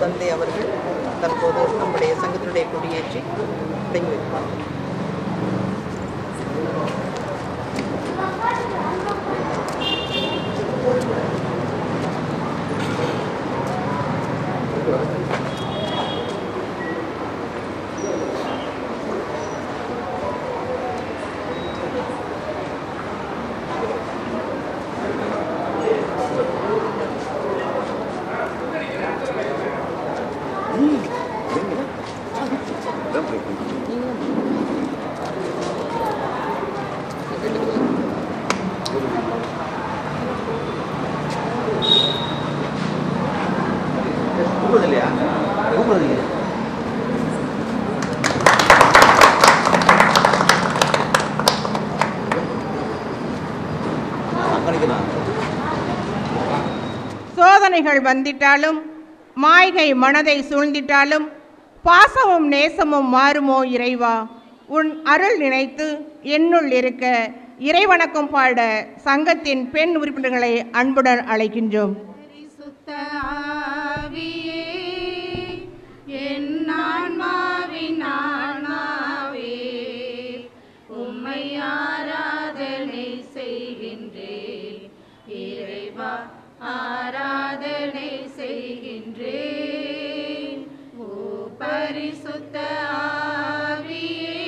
தந்தை அவர்கள் தற்போது நம்முடைய சங்கத்தினுடைய கொடியேற்றி தொடங்கி வைப்பார். சோதனைகள் வந்திட்டாலும், மாய்கை மனதை சூழ்ந்திட்டாலும், பாசமும் நேசமும் மாறுமோ இறைவா, உன் அருள் நினைத்து என்னுள் இருக்க இறைவணக்கம் பாட சங்கத்தின் பெண் உறுப்பினர்களை அன்புடன் அழைக்கின்றோம். உம்மை ஆராதனை செய்கின்றேன் இறைவா, ஆராதனை செய்கின்றேன். ஓ பரிசுத்த ஆவியே,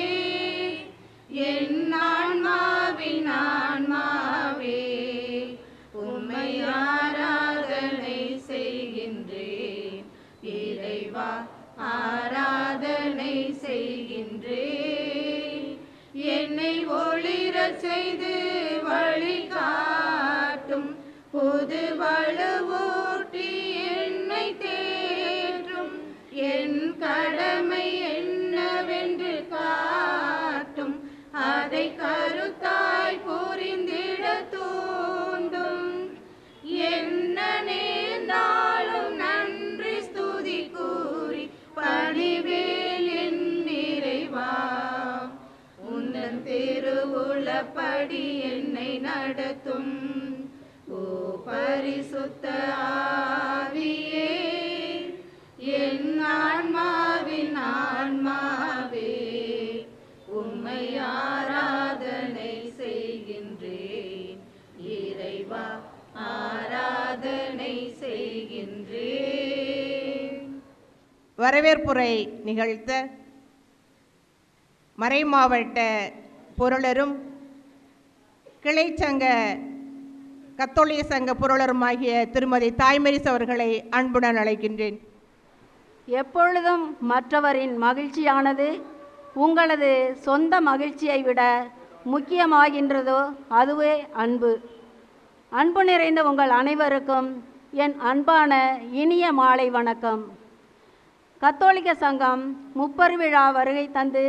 என் ஆன்மாவின் ஆன்மாவே, உம்மை ஆராதனை செய்கின்றேன் இறைவா, ஆராதனை செய்கின்றேன். என்னை ஒளிரச் செய்து வழிகாட்டும் புது வலுவூட்டி என்னை தேற்றும், என் கடமை என்னவென்று காட்டும், அதை கருத்தாய் புரிந்திட தூண்டும். என்ன நேர்ந்தாலும் நன்றி ஸ்துதி கூறி பணிவேல் என் இறைவா, உந்தன் திருவுளப்படி என்னை நடத்தும். ஓ பரிசுத்த ஆவியே, என் ஆன்மாவின் ஆன்மாவே, உம்மை ஆராதனை செய்கின்றேன் இறைவா, ஆராதனை செய்கின்றேன். வரவேற்புரை நிகழ்த்த மறைமாவட்ட பொருளரும் கிளைச்சங்க கத்தோலிக்க சங்க பொருளருமாகிய திருமதி தாய்மரிஸ் அவர்களை அன்புடன் அழைக்கின்றேன். எப்பொழுதும் மற்றவரின் மகிழ்ச்சியானது உங்களது சொந்த மகிழ்ச்சியை விட முக்கியமாகின்றதோ அதுவே அன்பு. அன்பு நிறைந்த உங்கள் அனைவருக்கும் என் அன்பான இனிய மாலை வணக்கம். கத்தோலிக்க சங்கம் முப்பெருவிழா வருகை தந்து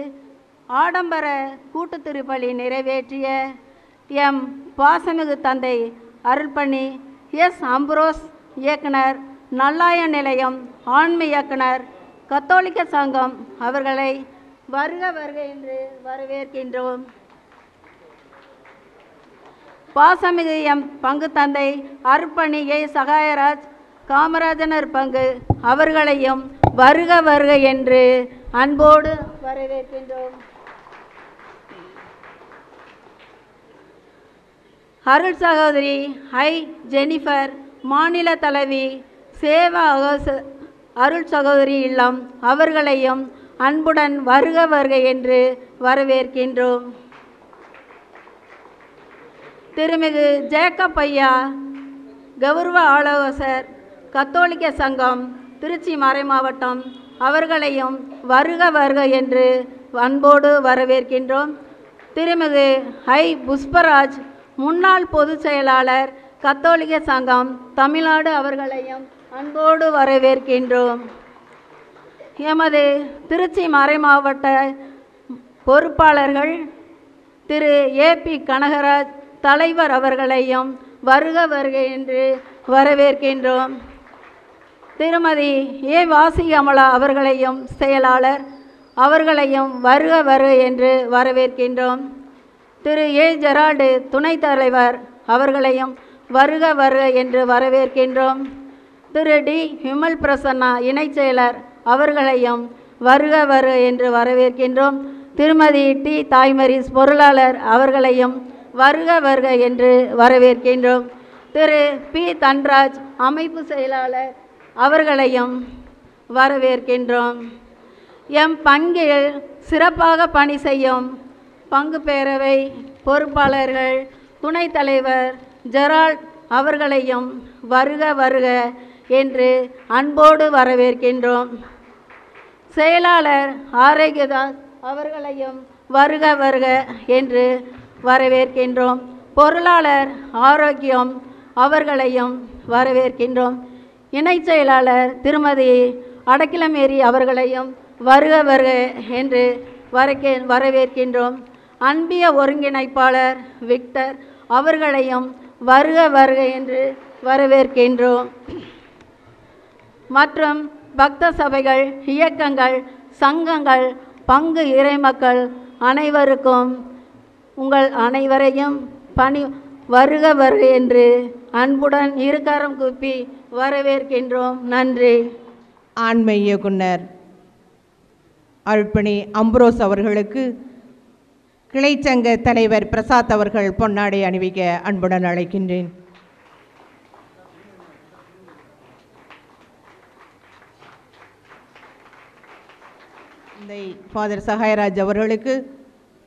ஆடம்பர கூட்டு திருப்பலி நிறைவேற்றிய எம் பாசமிகு தந்தை அருள்பணி எஸ் அம்ப்ரோஸ் இயக்குனர், நல்லாய நிலையம் ஆன்மீக இயக்குனர், கத்தோலிக்க சங்கம் அவர்களை வருக வருக என்று வரவேற்கின்றோம். பாசமிகு எம் பங்கு தந்தை அருள்பணி ஏ சகாயராஜ் காமராஜனர் பங்கு அவர்களையும் வருக வருக என்று அன்போடு வரவேற்கின்றோம். அருள் சகோதரி ஐ ஜெனிஃபர் மாநில தலைவி சேவா அருள் சகோதரி இல்லம் அவர்களையும் அன்புடன் வருக வருக என்று வரவேற்கின்றோம். திருமிகு ஜேக்கப் ஐயா கௌரவ ஆலோசகர் கத்தோலிக்க சங்கம் திருச்சி மறைமாவட்டம் அவர்களையும் வருக வருக என்று அன்போடு வரவேற்கின்றோம். திருமிகு ஐ புஷ்பராஜ் முன்னாள் பொதுச் செயலாளர் கத்தோலிக்க சங்கம் தமிழ்நாடு அவர்களையும் அன்போடு வரவேற்கின்றோம். எமது திருச்சி மறைமாவட்ட பொறுப்பாளர்கள் திரு ஏபி கனகராஜ் தலைவர் அவர்களையும் வருக வருக என்று வரவேற்கின்றோம். திருமதி ஏ வாசிகமலா அவர்களையும் செயலாளர் அவர்களையும் வருக வருக என்று வரவேற்கின்றோம். திரு ஏ ஜெரால்டு துணைத் தலைவர் அவர்களையும் வருக வருக என்று வரவேற்கின்றோம். திரு டி விமல் பிரசன்னா இணைச் செயலர் அவர்களையும் வருக வருக என்று வரவேற்கின்றோம். திருமதி டி தாய்மரிஸ் பொருளாளர் அவர்களையும் வருக வருக என்று வரவேற்கின்றோம். திரு பி தன்ராஜ் அமைப்பு செயலாளர் அவர்களையும் வரவேற்கின்றோம். எம் பங்கில் சிறப்பாக பணி செய்யும் பங்கு பேரவை பொறுப்பாளர்கள் துணைத் தலைவர் ஜெரால்ட் அவர்களையும் வருக வருக என்று அன்போடு வரவேற்கின்றோம். செயலாளர் ஆரோக்கியதாஸ் அவர்களையும் வருக வருக என்று வரவேற்கின்றோம். பொருளாளர் ஆரோக்கியம் அவர்களையும் வரவேற்கின்றோம். இணைச் செயலாளர் திருமதி அடக்கிலமேரி அவர்களையும் வருக வருக என்று வரவேற்கின்றோம். அன்பிய ஒருங்கிணைப்பாளர் விக்டர் அவர்களையும் வருக வருக என்று வரவேற்கின்றோம். மற்றும் பக்த சபைகள், இயக்கங்கள், சங்கங்கள், பங்கு இறைமக்கள் அனைவருக்கும் உங்கள் அனைவரையும் வருக வருக என்று அன்புடன் இருகரம் கூப்பி வரவேற்கின்றோம். நன்றி. ஆண்மை இயக்குனர் அருட்பணி அம்ப்ரோஸ் அவர்களுக்கு கிளைச்சங்க தலைவர் பிரசாத் அவர்கள் பொன்னாடை அணிவிக்க அன்புடன் அழைக்கின்றேன். ஃபாதர் சகாயராஜ் அவர்களுக்கு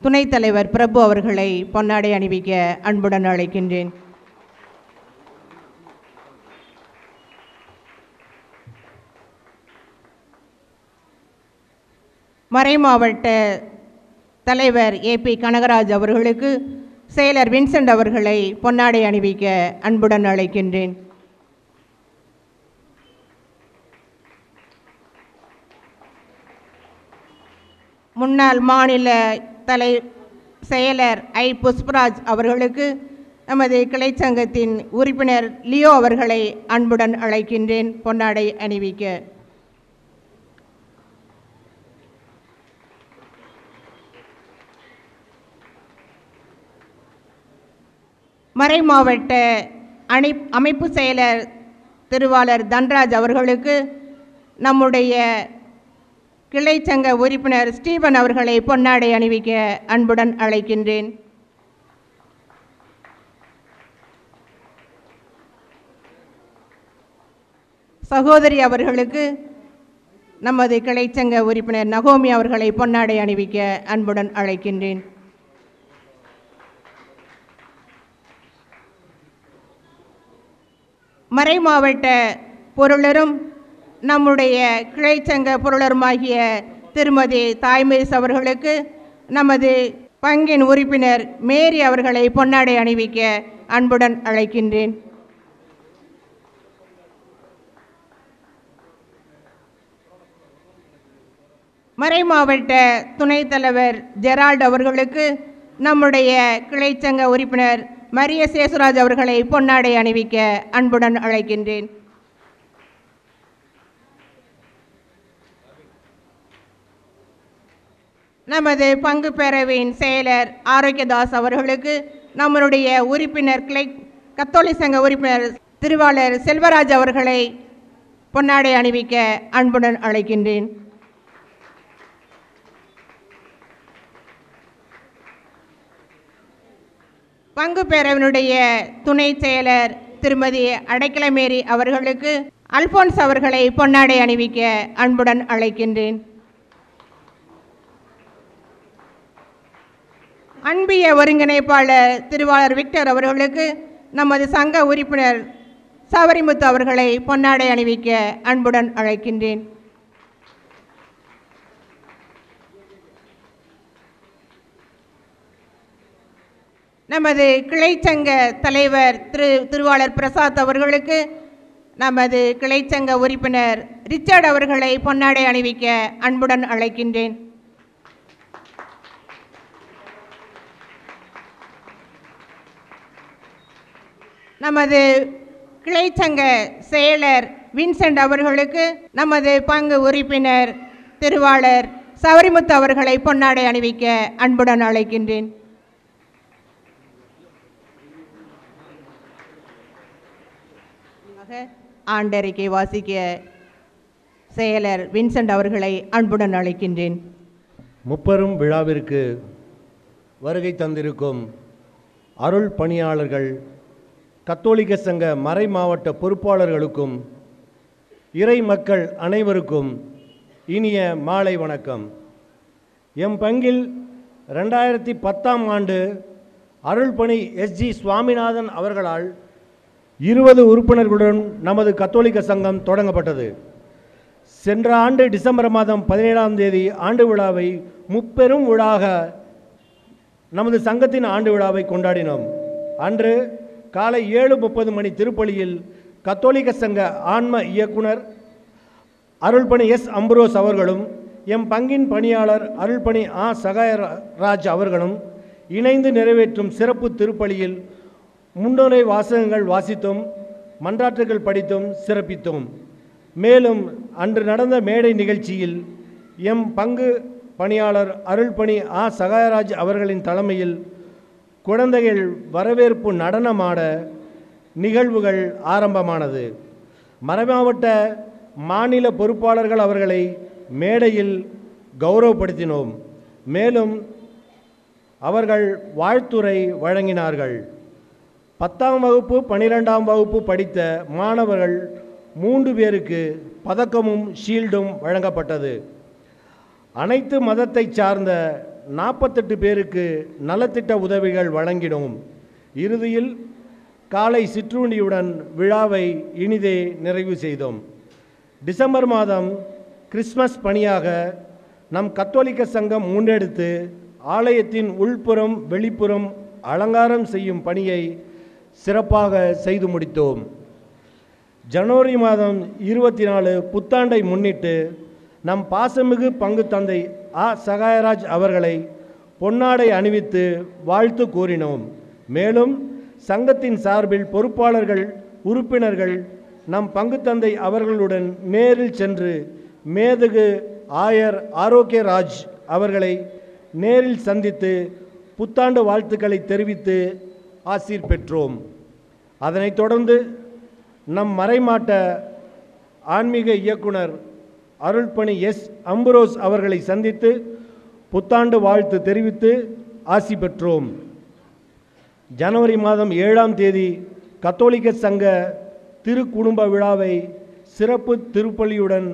துணைத் தலைவர் பிரபு அவர்களை பொன்னாடை அணிவிக்க அன்புடன் அழைக்கின்றேன். மறைமாவட்ட தலைவர் ஏபி கனகராஜ் அவர்களுக்கு செயலர் வின்சென்ட் அவர்களை பொன்னாடை அணிவிக்க அன்புடன் அழைக்கின்றேன். முன்னாள் மாநில செயலர் ஐ புஷ்பராஜ் அவர்களுக்கு நமது கிளைச்சங்கத்தின் உறுப்பினர் லியோ அவர்களை அன்புடன் அழைக்கின்றேன் பொன்னாடை அணிவிக்க. மறைமாவட்ட அமைப்பு செயலர் திருவாளர் தன்ராஜ் அவர்களுக்கு நம்முடைய கிளைச்சங்க உறுப்பினர் ஸ்டீபன் அவர்களை பொன்னாடை அணிவிக்க அன்புடன் அழைக்கின்றேன். சகோதரி அவர்களுக்கு நமது கிளைச்சங்க உறுப்பினர் நகோமி அவர்களை பொன்னாடை அணிவிக்க அன்புடன் அழைக்கின்றேன். மறைமாவட்ட பொருளரும் நம்முடைய கிளைச்சங்க பொருளருமாகிய திருமதி தாய்மரிஸ் அவர்களுக்கு நமது பங்கின் உறுப்பினர் மேரி அவர்களை பொன்னாடை அணிவிக்க அன்புடன் அழைக்கின்றேன். மறைமாவட்ட துணைத் தலைவர் ஜெரால்ட் அவர்களுக்கு நம்முடைய கிளைச்சங்க உறுப்பினர் மரிய சேசுராஜ் அவர்களை பொன்னாடை அணிவிக்க அன்புடன் அழைக்கின்றேன். நமது பங்கு பேரவையின் செயலர் ஆரோக்கியதாஸ் அவர்களுக்கு நம்மளுடைய உறுப்பினர் கத்தோலிக்க சங்க உறுப்பினர் திருவாளர் செல்வராஜ் அவர்களை பொன்னாடை அணிவிக்க அன்புடன் அழைக்கின்றேன். பங்கு பேரவையினுடைய துணை செயலர் திருமதி அடைக்கலமேரி அவர்களுக்கு அல்போன்ஸ் அவர்களை பொன்னாடை அணிவிக்க அன்புடன் அழைக்கின்றேன். அன்பிய ஒருங்கிணைப்பாளர் திருவாளர் விக்டர் அவர்களுக்கு நமது சங்க உறுப்பினர் சவரிமுத்து அவர்களை பொன்னாடை அணிவிக்க அன்புடன் அழைக்கின்றேன். நமது கிளைச்சங்க தலைவர் திருவாளர் பிரசாத் அவர்களுக்கு நமது கிளைச்சங்க உறுப்பினர் ரிச்சர்ட் அவர்களை பொன்னாடை அணிவிக்க அன்புடன் அழைக்கின்றேன். நமது கிளைச்சங்க செயலர் வின்சென்ட் அவர்களுக்கு நமது பங்கு உறுப்பினர் திருவாளர் சவரிமுத்து அவர்களை பொன்னாடை அணிவிக்க அன்புடன் அழைக்கின்றேன். ஆண்டறிக்கை வாசிக்க செயலர் வின்சென்ட் அவர்களை அன்புடன் அழைக்கின்றேன். முப்பெரும் விழாவிற்கு வருகை தந்திருக்கும் அருள் பணியாளர்கள், கத்தோலிக்க சங்க மறை மாவட்ட பொறுப்பாளர்களுக்கும் இறை மக்கள் அனைவருக்கும் இனிய மாலை வணக்கம். எம் பங்கில் 2010ஆம் ஆண்டு அருள்பணி SG சுவாமிநாதன் அவர்களால் 20 உறுப்பினர்களுடன் நமது கத்தோலிக்க சங்கம் தொடங்கப்பட்டது. சென்ற ஆண்டு டிசம்பர் மாதம் 17ஆம் தேதி ஆண்டு விழாவை முப்பெரும் விழாக நமது சங்கத்தின் ஆண்டு விழாவை கொண்டாடினோம். அன்று காலை 7:30 மணி திருப்பலியில் கத்தோலிக்க சங்க ஆன்ம இயக்குனர் அருள்பணி S. அம்புரோஸ் அவர்களும் எம் பங்கின் பணியாளர் அருள்பணி A. சகாயராஜ் அவர்களும் இணைந்து நிறைவேற்றும் சிறப்பு திருப்பலியில் முன்னுரை வாசகங்கள் வாசித்தும் மன்றாட்டுகள் படித்தும் சிறப்பித்தோம். மேலும் அன்று நடந்த மேடை நிகழ்ச்சியில் எம் பங்கு பணியாளர் அருள்பணி A. சகாயராஜ் அவர்களின் தலைமையில் குழந்தைகள் வரவேற்பு நடனமாட நிகழ்வுகள் ஆரம்பமானது. மறைமாவட்ட மாநில பொறுப்பாளர்கள் அவர்களை மேடையில் கௌரவப்படுத்தினோம். மேலும் அவர்கள் வாழ்த்துரை வழங்கினார்கள். 10ஆம் வகுப்பு 12ஆம் வகுப்பு படித்த மாணவர்கள் 3 பேருக்கு பதக்கமும் ஷீல்டும் வழங்கப்பட்டது. அனைத்து மதத்தை சார்ந்த 48 பேருக்கு நலத்திட்ட உதவிகள் வழங்கினோம். இறுதியில் காலை சிற்றுண்டியுடன் விழாவை இனிதே நிறைவு செய்தோம். டிசம்பர் மாதம் கிறிஸ்மஸ் பணியாக நம் கத்தோலிக்க சங்கம் முன்னெடுத்து ஆலயத்தின் உள்புறம் வெளிப்புறம் அலங்காரம் செய்யும் பணியை சிறப்பாக செய்து முடித்தோம். ஜனவரி மாதம் 24 புத்தாண்டை முன்னிட்டு நம் பாசமிகு பங்கு தந்தை A. சகாயராஜ் அவர்களை பொன்னாடை அணிவித்து வாழ்த்து கூறினோம். மேலும் சங்கத்தின் சார்பில் பொறுப்பாளர்கள், உறுப்பினர்கள் நம் பங்கு தந்தை அவர்களுடன் நேரில் சென்று மேதகு ஆயர் ஆரோக்கியராஜ் அவர்களை நேரில் சந்தித்து புத்தாண்டு வாழ்த்துக்களை தெரிவித்து ஆசீர் பெற்றோம். அதனைத் தொடர்ந்து நம் மறைமாட்ட ஆன்மீக இயக்குனர் அருள்பணி S. அம்புரோஸ் அவர்களை சந்தித்து புத்தாண்டு வாழ்த்து தெரிவித்து ஆசி பெற்றோம். ஜனவரி மாதம் 7ஆம் தேதி கத்தோலிக்க சங்க திருக்குடும்ப விழாவை சிறப்பு திருப்பலியுடன்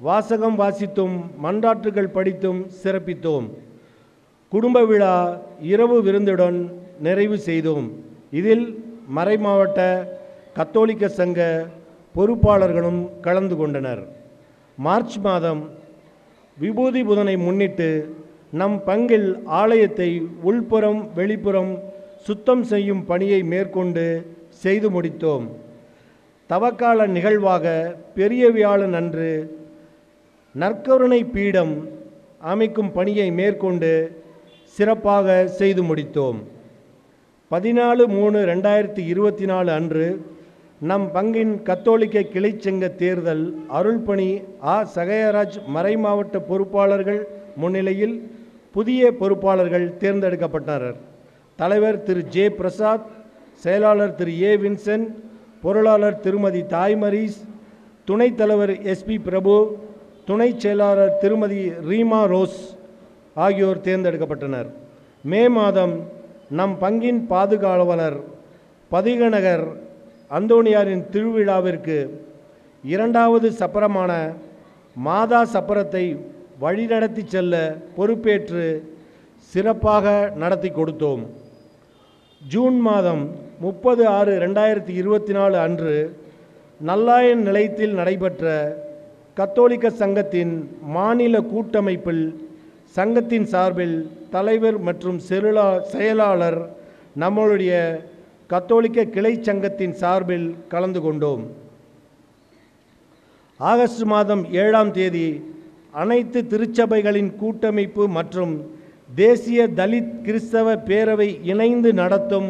வாசகம் வாசித்தும் மன்றாட்டுகள் படித்தும் சிறப்பித்தோம். குடும்ப விழா இரவு விருந்துடன் நிறைவு செய்தோம். இதில் மறைமாவட்ட கத்தோலிக்க சங்க பொறுப்பாளர்களும் கலந்து கொண்டனர். மார்ச் மாதம் விபூதி புதனை முன்னிட்டு நம் பங்கில் ஆலயத்தை உள்புறம் வெளிப்புறம் சுத்தம் செய்யும் பணியை மேற்கொண்டு செய்து முடித்தோம். தவக்கால நிகழ்வாக பெரிய வியாழன் அன்று நற்கருணை பீடம் அமைக்கும் பணியை மேற்கொண்டு சிறப்பாக செய்து முடித்தோம். 14/3/2024 அன்று நம் பங்கின் கத்தோலிக்க கிளைச்சங்க தேர்தல் அருள்பணி A. சகாயராஜ் மறைமாவட்ட பொறுப்பாளர்கள் முன்னிலையில் புதிய பொறுப்பாளர்கள் தேர்ந்தெடுக்கப்பட்டனர். தலைவர் திரு J. பிரசாத், செயலாளர் திரு A. வின்சென்ட், பொருளாளர் திருமதி தாய்மரீஸ், துணைத் தலைவர் SP பிரபு, துணை செயலாளர் திருமதி ரீமா ரோஸ் ஆகியோர் தேர்ந்தெடுக்கப்பட்டனர். மே மாதம் நம் பங்கின் பாதுகாவலர் பதிகநகர் அந்தோணியாரின் திருவிழாவிற்கு 2வது சப்பரமான மாதா சப்பரத்தை வழிநடத்தி செல்ல பொறுப்பேற்று சிறப்பாக நடத்தி கொடுத்தோம். ஜூன் மாதம் 30/6/2024 அன்று நல்லாயன் நிலையத்தில் நடைபெற்ற கத்தோலிக்க சங்கத்தின் மாநில கூட்டமைப்பில் சங்கத்தின் சார்பில் தலைவர் மற்றும் செயலாளர் நம்மளுடைய கத்தோலிக்க கிளை சங்கத்தின் சார்பில் கலந்து கொண்டோம். ஆகஸ்ட் மாதம் 7ஆம் தேதி அனைத்து திருச்சபைகளின் கூட்டமைப்பு மற்றும் தேசிய தலித் கிறிஸ்தவ பேரவை இணைந்து நடத்தும்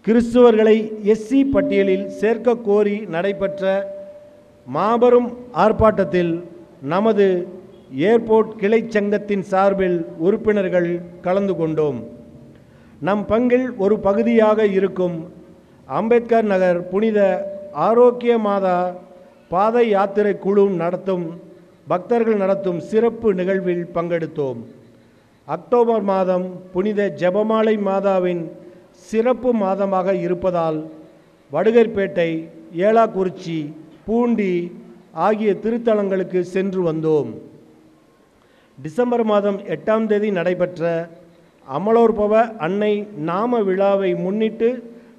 கிறிஸ்துவர்களை SC பட்டியலில் சேர்க்க கோரி நடைபெற்ற மாபெரும் ஆர்ப்பாட்டத்தில் நமது ஏர்போர்ட் கிளை சங்கத்தின் சார்பில் உறுப்பினர்கள் கலந்து கொண்டோம். நம் பங்கில் ஒரு பகுதியாக இருக்கும் அம்பேத்கர் நகர் புனித ஆரோக்கிய மாதா பாத யாத்திரை குழு பக்தர்கள் நடத்தும் சிறப்பு நிகழ்வில் பங்கெடுத்தோம். அக்டோபர் மாதம் புனித ஜெபமாலை மாதாவின் சிறப்பு மாதமாக இருப்பதால் வடுகர்பேட்டை, ஏலாக்குறிச்சி, பூண்டி ஆகிய திருத்தலங்களுக்கு சென்று வந்தோம். டிசம்பர் மாதம் 8ஆம் தேதி நடைபெற்ற அமலோற்பவ அன்னை நாம விழாவை முன்னிட்டு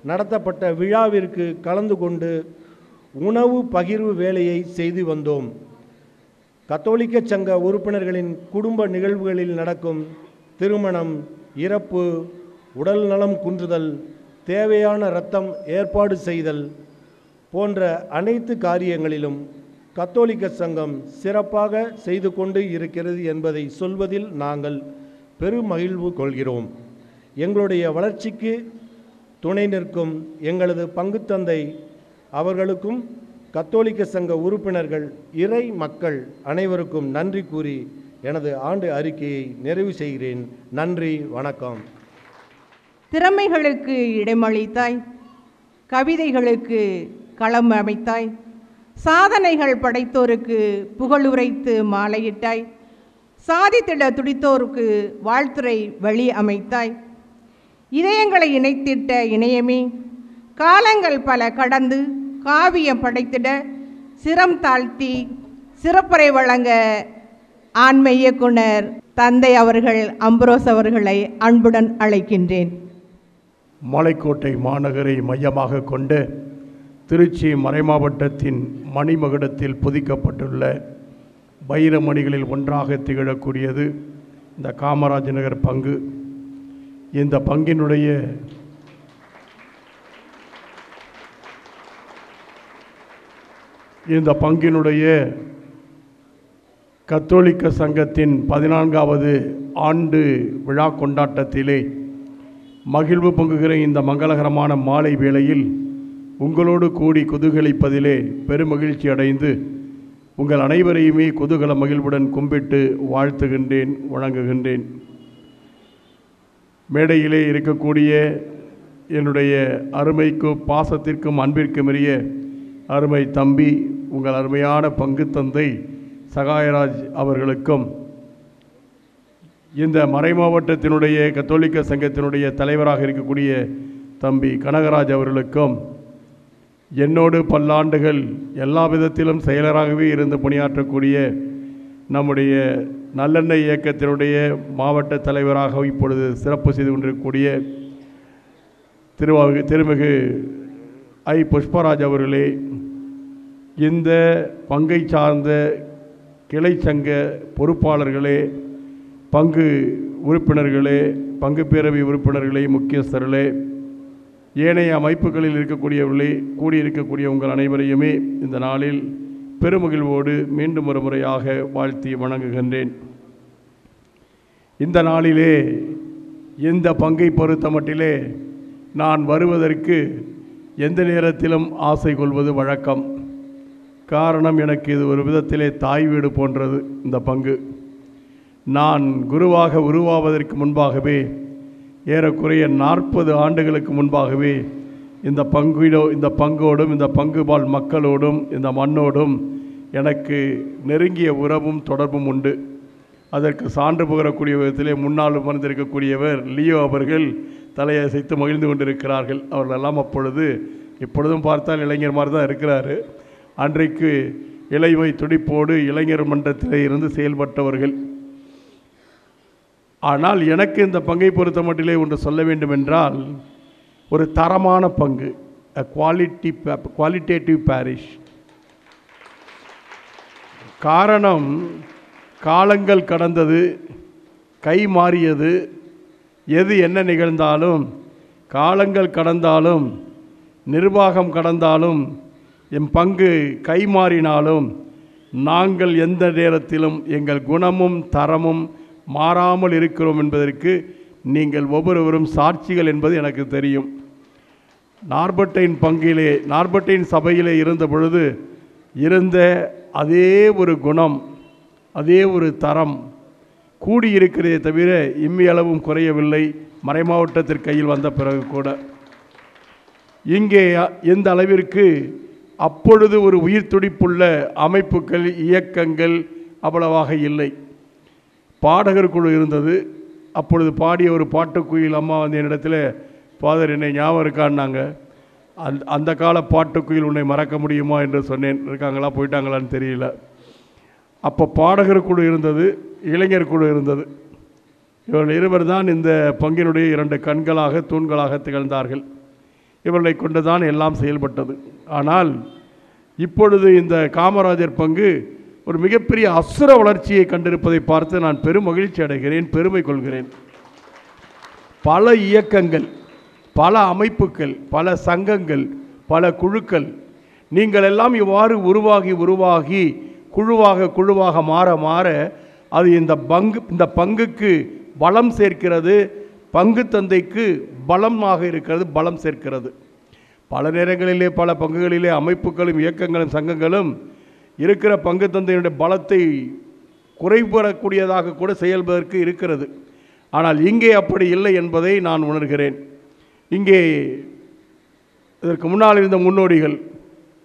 நடத்தப்பட்ட விழாவிற்கு கலந்து கொண்டு உணவு பகிர்வு வேலையை செய்து வந்தோம். கத்தோலிக்க சங்க உறுப்பினர்களின் குடும்ப நிகழ்வுகளில் நடக்கும் திருமணம், இறப்பு, உடல் நலம் குன்றுதல், தேவையான இரத்தம் ஏற்பாடு செய்தல் போன்ற அனைத்து காரியங்களிலும் கத்தோலிக்க சங்கம் சிறப்பாக செய்து கொண்டு இருக்கிறது என்பதை சொல்வதில் நாங்கள் பெருமகிழ்வு கொள்கிறோம். எங்களுடைய வளர்ச்சிக்கு துணை நிற்கும் எங்களது பங்குத்தந்தை அவர்களுக்கும் கத்தோலிக்க சங்க உறுப்பினர்கள், இறை மக்கள் அனைவருக்கும் நன்றி கூறி எனது ஆண்டு அறிக்கையை நிறைவு செய்கிறேன். நன்றி, வணக்கம். திறமைகளுக்கு இடமளித்தாய், கவிதைகளுக்கு களம் அமைத்தாய், சாதனைகள் படைத்தோருக்கு புகழுரைத்து மாலையிட்டாய், சாதித்திட துடித்தோருக்கு வாழ்த்துரை வழி அமைத்தாய். இதயங்களை இணைத்திட்ட இணையமே, காலங்கள் பல கடந்து காவியம் படைத்திட சிரம் தாழ்த்தி சிறப்புரை வழங்க ஆன்ம இயக்குனர் தந்தை அவர்கள் அம்புரோஸ் அவர்களை அன்புடன் அழைக்கின்றேன். மலைக்கோட்டை மாநகரை மையமாக கொண்டு திருச்சி மறைமாவட்டத்தின் மணிமகுடத்தில் பொதிக்கப்பட்டுள்ள வைரமணிகளில் ஒன்றாக திகழக்கூடியது இந்த காமராஜ் நகர் பங்கு. இந்த பங்கினுடைய கத்தோலிக்க சங்கத்தின் 14வது ஆண்டு விழா கொண்டாட்டத்திலே மகிழ்வு பொங்குகிற இந்த மங்களகரமான மாலை வேளையில் உங்களோடு கூடி குதூகலிப்பதிலே பெருமகிழ்ச்சி அடைந்து உங்கள் அனைவரையுமே குதூகல மகிழ்வுடன் கும்பிட்டு வாழ்த்துகின்றேன், வணங்குகின்றேன். மேடையிலே இருக்கக்கூடிய என்னுடைய அருமைக்கும் பாசத்திற்கும் அன்பிற்குமிரிய அருமை தம்பி, உங்கள் அருமையான பங்கு தந்தை சகாயராஜ் அவர்களுக்கும், இந்த மறைமாவட்டத்தினுடைய கத்தோலிக்க சங்கத்தினுடைய தலைவராக இருக்கக்கூடிய தம்பி கனகராஜ் அவர்களுக்கும், என்னோடு பல்லாண்டுகள் எல்லா விதத்திலும் செயலராகவே இருந்து பணியாற்றக்கூடிய நம்முடைய நல்லெண்ணெய் இயக்கத்தினுடைய மாவட்ட தலைவராக இப்பொழுது சிறப்பு செய்து கொண்டிருக்கக்கூடிய திருமிகு ஐ புஷ்பராஜ் அவர்களே, இந்த பங்கை சார்ந்த கிளை சங்க பொறுப்பாளர்களே, பங்கு உறுப்பினர்களே, பங்கு பேரவை உறுப்பினர்களே, முக்கியஸ்தர்களே, ஏனைய அமைப்புகளில் இருக்கக்கூடியவர்களே, கூடியிருக்கக்கூடிய உங்கள் அனைவரையுமே இந்த நாளில் பெருமகிழ்வோடு மீண்டும் ஒரு முறையாக வாழ்த்தி வணங்குகின்றேன். இந்த நாளிலே இந்த பங்கை பொறுத்த மட்டிலே நான் வருவதற்கு எந்த நேரத்திலும் ஆசை கொள்வது வழக்கம். காரணம், எனக்கு இது ஒரு விதத்திலே தாய் வீடு போன்றது. இந்த பங்கு நான் குருவாக உருவாவதற்கு முன்பாகவே, ஏறக்குறைய 40 ஆண்டுகளுக்கு முன்பாகவே இந்த பங்கோடும் இந்த பங்குபால் மக்களோடும் இந்த மண்ணோடும் எனக்கு நெருங்கிய உறவும் தொடர்பும் உண்டு. அதற்கு சான்று புகழக்கூடிய விதத்திலே முன்னால் அமர்ந்திருக்கக்கூடியவர் லியோ அவர்கள் தலையசைத்து மகிழ்ந்து கொண்டிருக்கிறார்கள். அவர்களெல்லாம் இப்பொழுதும் பார்த்தால் இளைஞர் மாதிரி தான் இருக்கிறாரு. அன்றைக்கு இளைமை துடிப்போடு இளைஞர் மன்றத்தில் இருந்து செயல்பட்டவர்கள். ஆனால் எனக்கு இந்த பங்கை பொறுத்த மட்டிலே ஒன்று சொல்ல வேண்டும் என்றால், ஒரு தரமான பங்கு, குவாலிட்டேட்டிவ் பாரிஷ். காரணம், காலங்கள் கடந்தது, கை மாறியது. எது என்ன நிகழ்ந்தாலும், காலங்கள் கடந்தாலும், நிர்வாகம் கடந்தாலும், என் பங்கு கை மாறினாலும், நாங்கள் எந்த நேரத்திலும் எங்கள் குணமும் தரமும் மாறாமல் இருக்கிறோம் என்பதற்கு நீங்கள் ஒவ்வொருவரும் சாட்சிகள் என்பது எனக்கு தெரியும். நார்பர்டைன் சபையிலே இருந்த பொழுது இருந்த அதே ஒரு குணம், அதே ஒரு தரம் கூடியிருக்கிறதே தவிர இம்மியளவும் குறையவில்லை. மறைமாவட்டத்திற்கு கையில் வந்த பிறகு கூட இங்கே எந்த அளவிற்கு அப்பொழுது ஒரு உயிர் துடிப்புள்ள அமைப்புகள், இயக்கங்கள் அவ்வளவாக இல்லை. பாடகர் குழு இருந்தது. அப்பொழுது பாடிய ஒரு பாட்டுக்குயில் அம்மா வந்து என்னிடத்தில், ஃபாதர் என்னை ஞாபகம் இருக்கான்னாங்க. அந்த கால பாட்டுக்குயில் உன்னை மறக்க முடியுமா என்று சொன்னேன். இருக்காங்களா போயிட்டாங்களான்னு தெரியல. அப்போ பாடகர் குழு இருந்தது, இளைஞர் குழு இருந்தது. இவர்கள் இருவர் தான் இந்த பங்கினுடைய 2 கண்களாக, தூண்களாக திகழ்ந்தார்கள். இவர்களை கொண்டு தான் எல்லாம் செயல்பட்டது. ஆனால் இப்பொழுது இந்த காமராஜர் பங்கு ஒரு மிகப்பெரிய அசுர வளர்ச்சியை கண்டிருப்பதை பார்த்து நான் பெரும் மகிழ்ச்சி அடைகிறேன், பெருமை கொள்கிறேன். பல இயக்கங்கள், பல அமைப்புகள், பல சங்கங்கள், பல குழுக்கள், நீங்கள் எல்லாம் இவ்வாறு உருவாகி குழுவாக மாற மாற அது இந்த பங்குக்கு பலம் சேர்க்கிறது, பங்கு தந்தைக்கு பலமாக இருக்கிறது, பலம் சேர்க்கிறது. பல நேரங்களிலே பல பங்குகளிலே அமைப்புகளும் இயக்கங்களும் சங்கங்களும் இருக்கிற பங்கு தந்தையினுடைய பலத்தை குறைபடக்கூடியதாக கூட செயல்பதற்கு இருக்கிறது. ஆனால் இங்கே அப்படி இல்லை என்பதை நான் உணர்கிறேன். இங்கே இதற்கு முன்னால் இருந்த முன்னோடிகள்,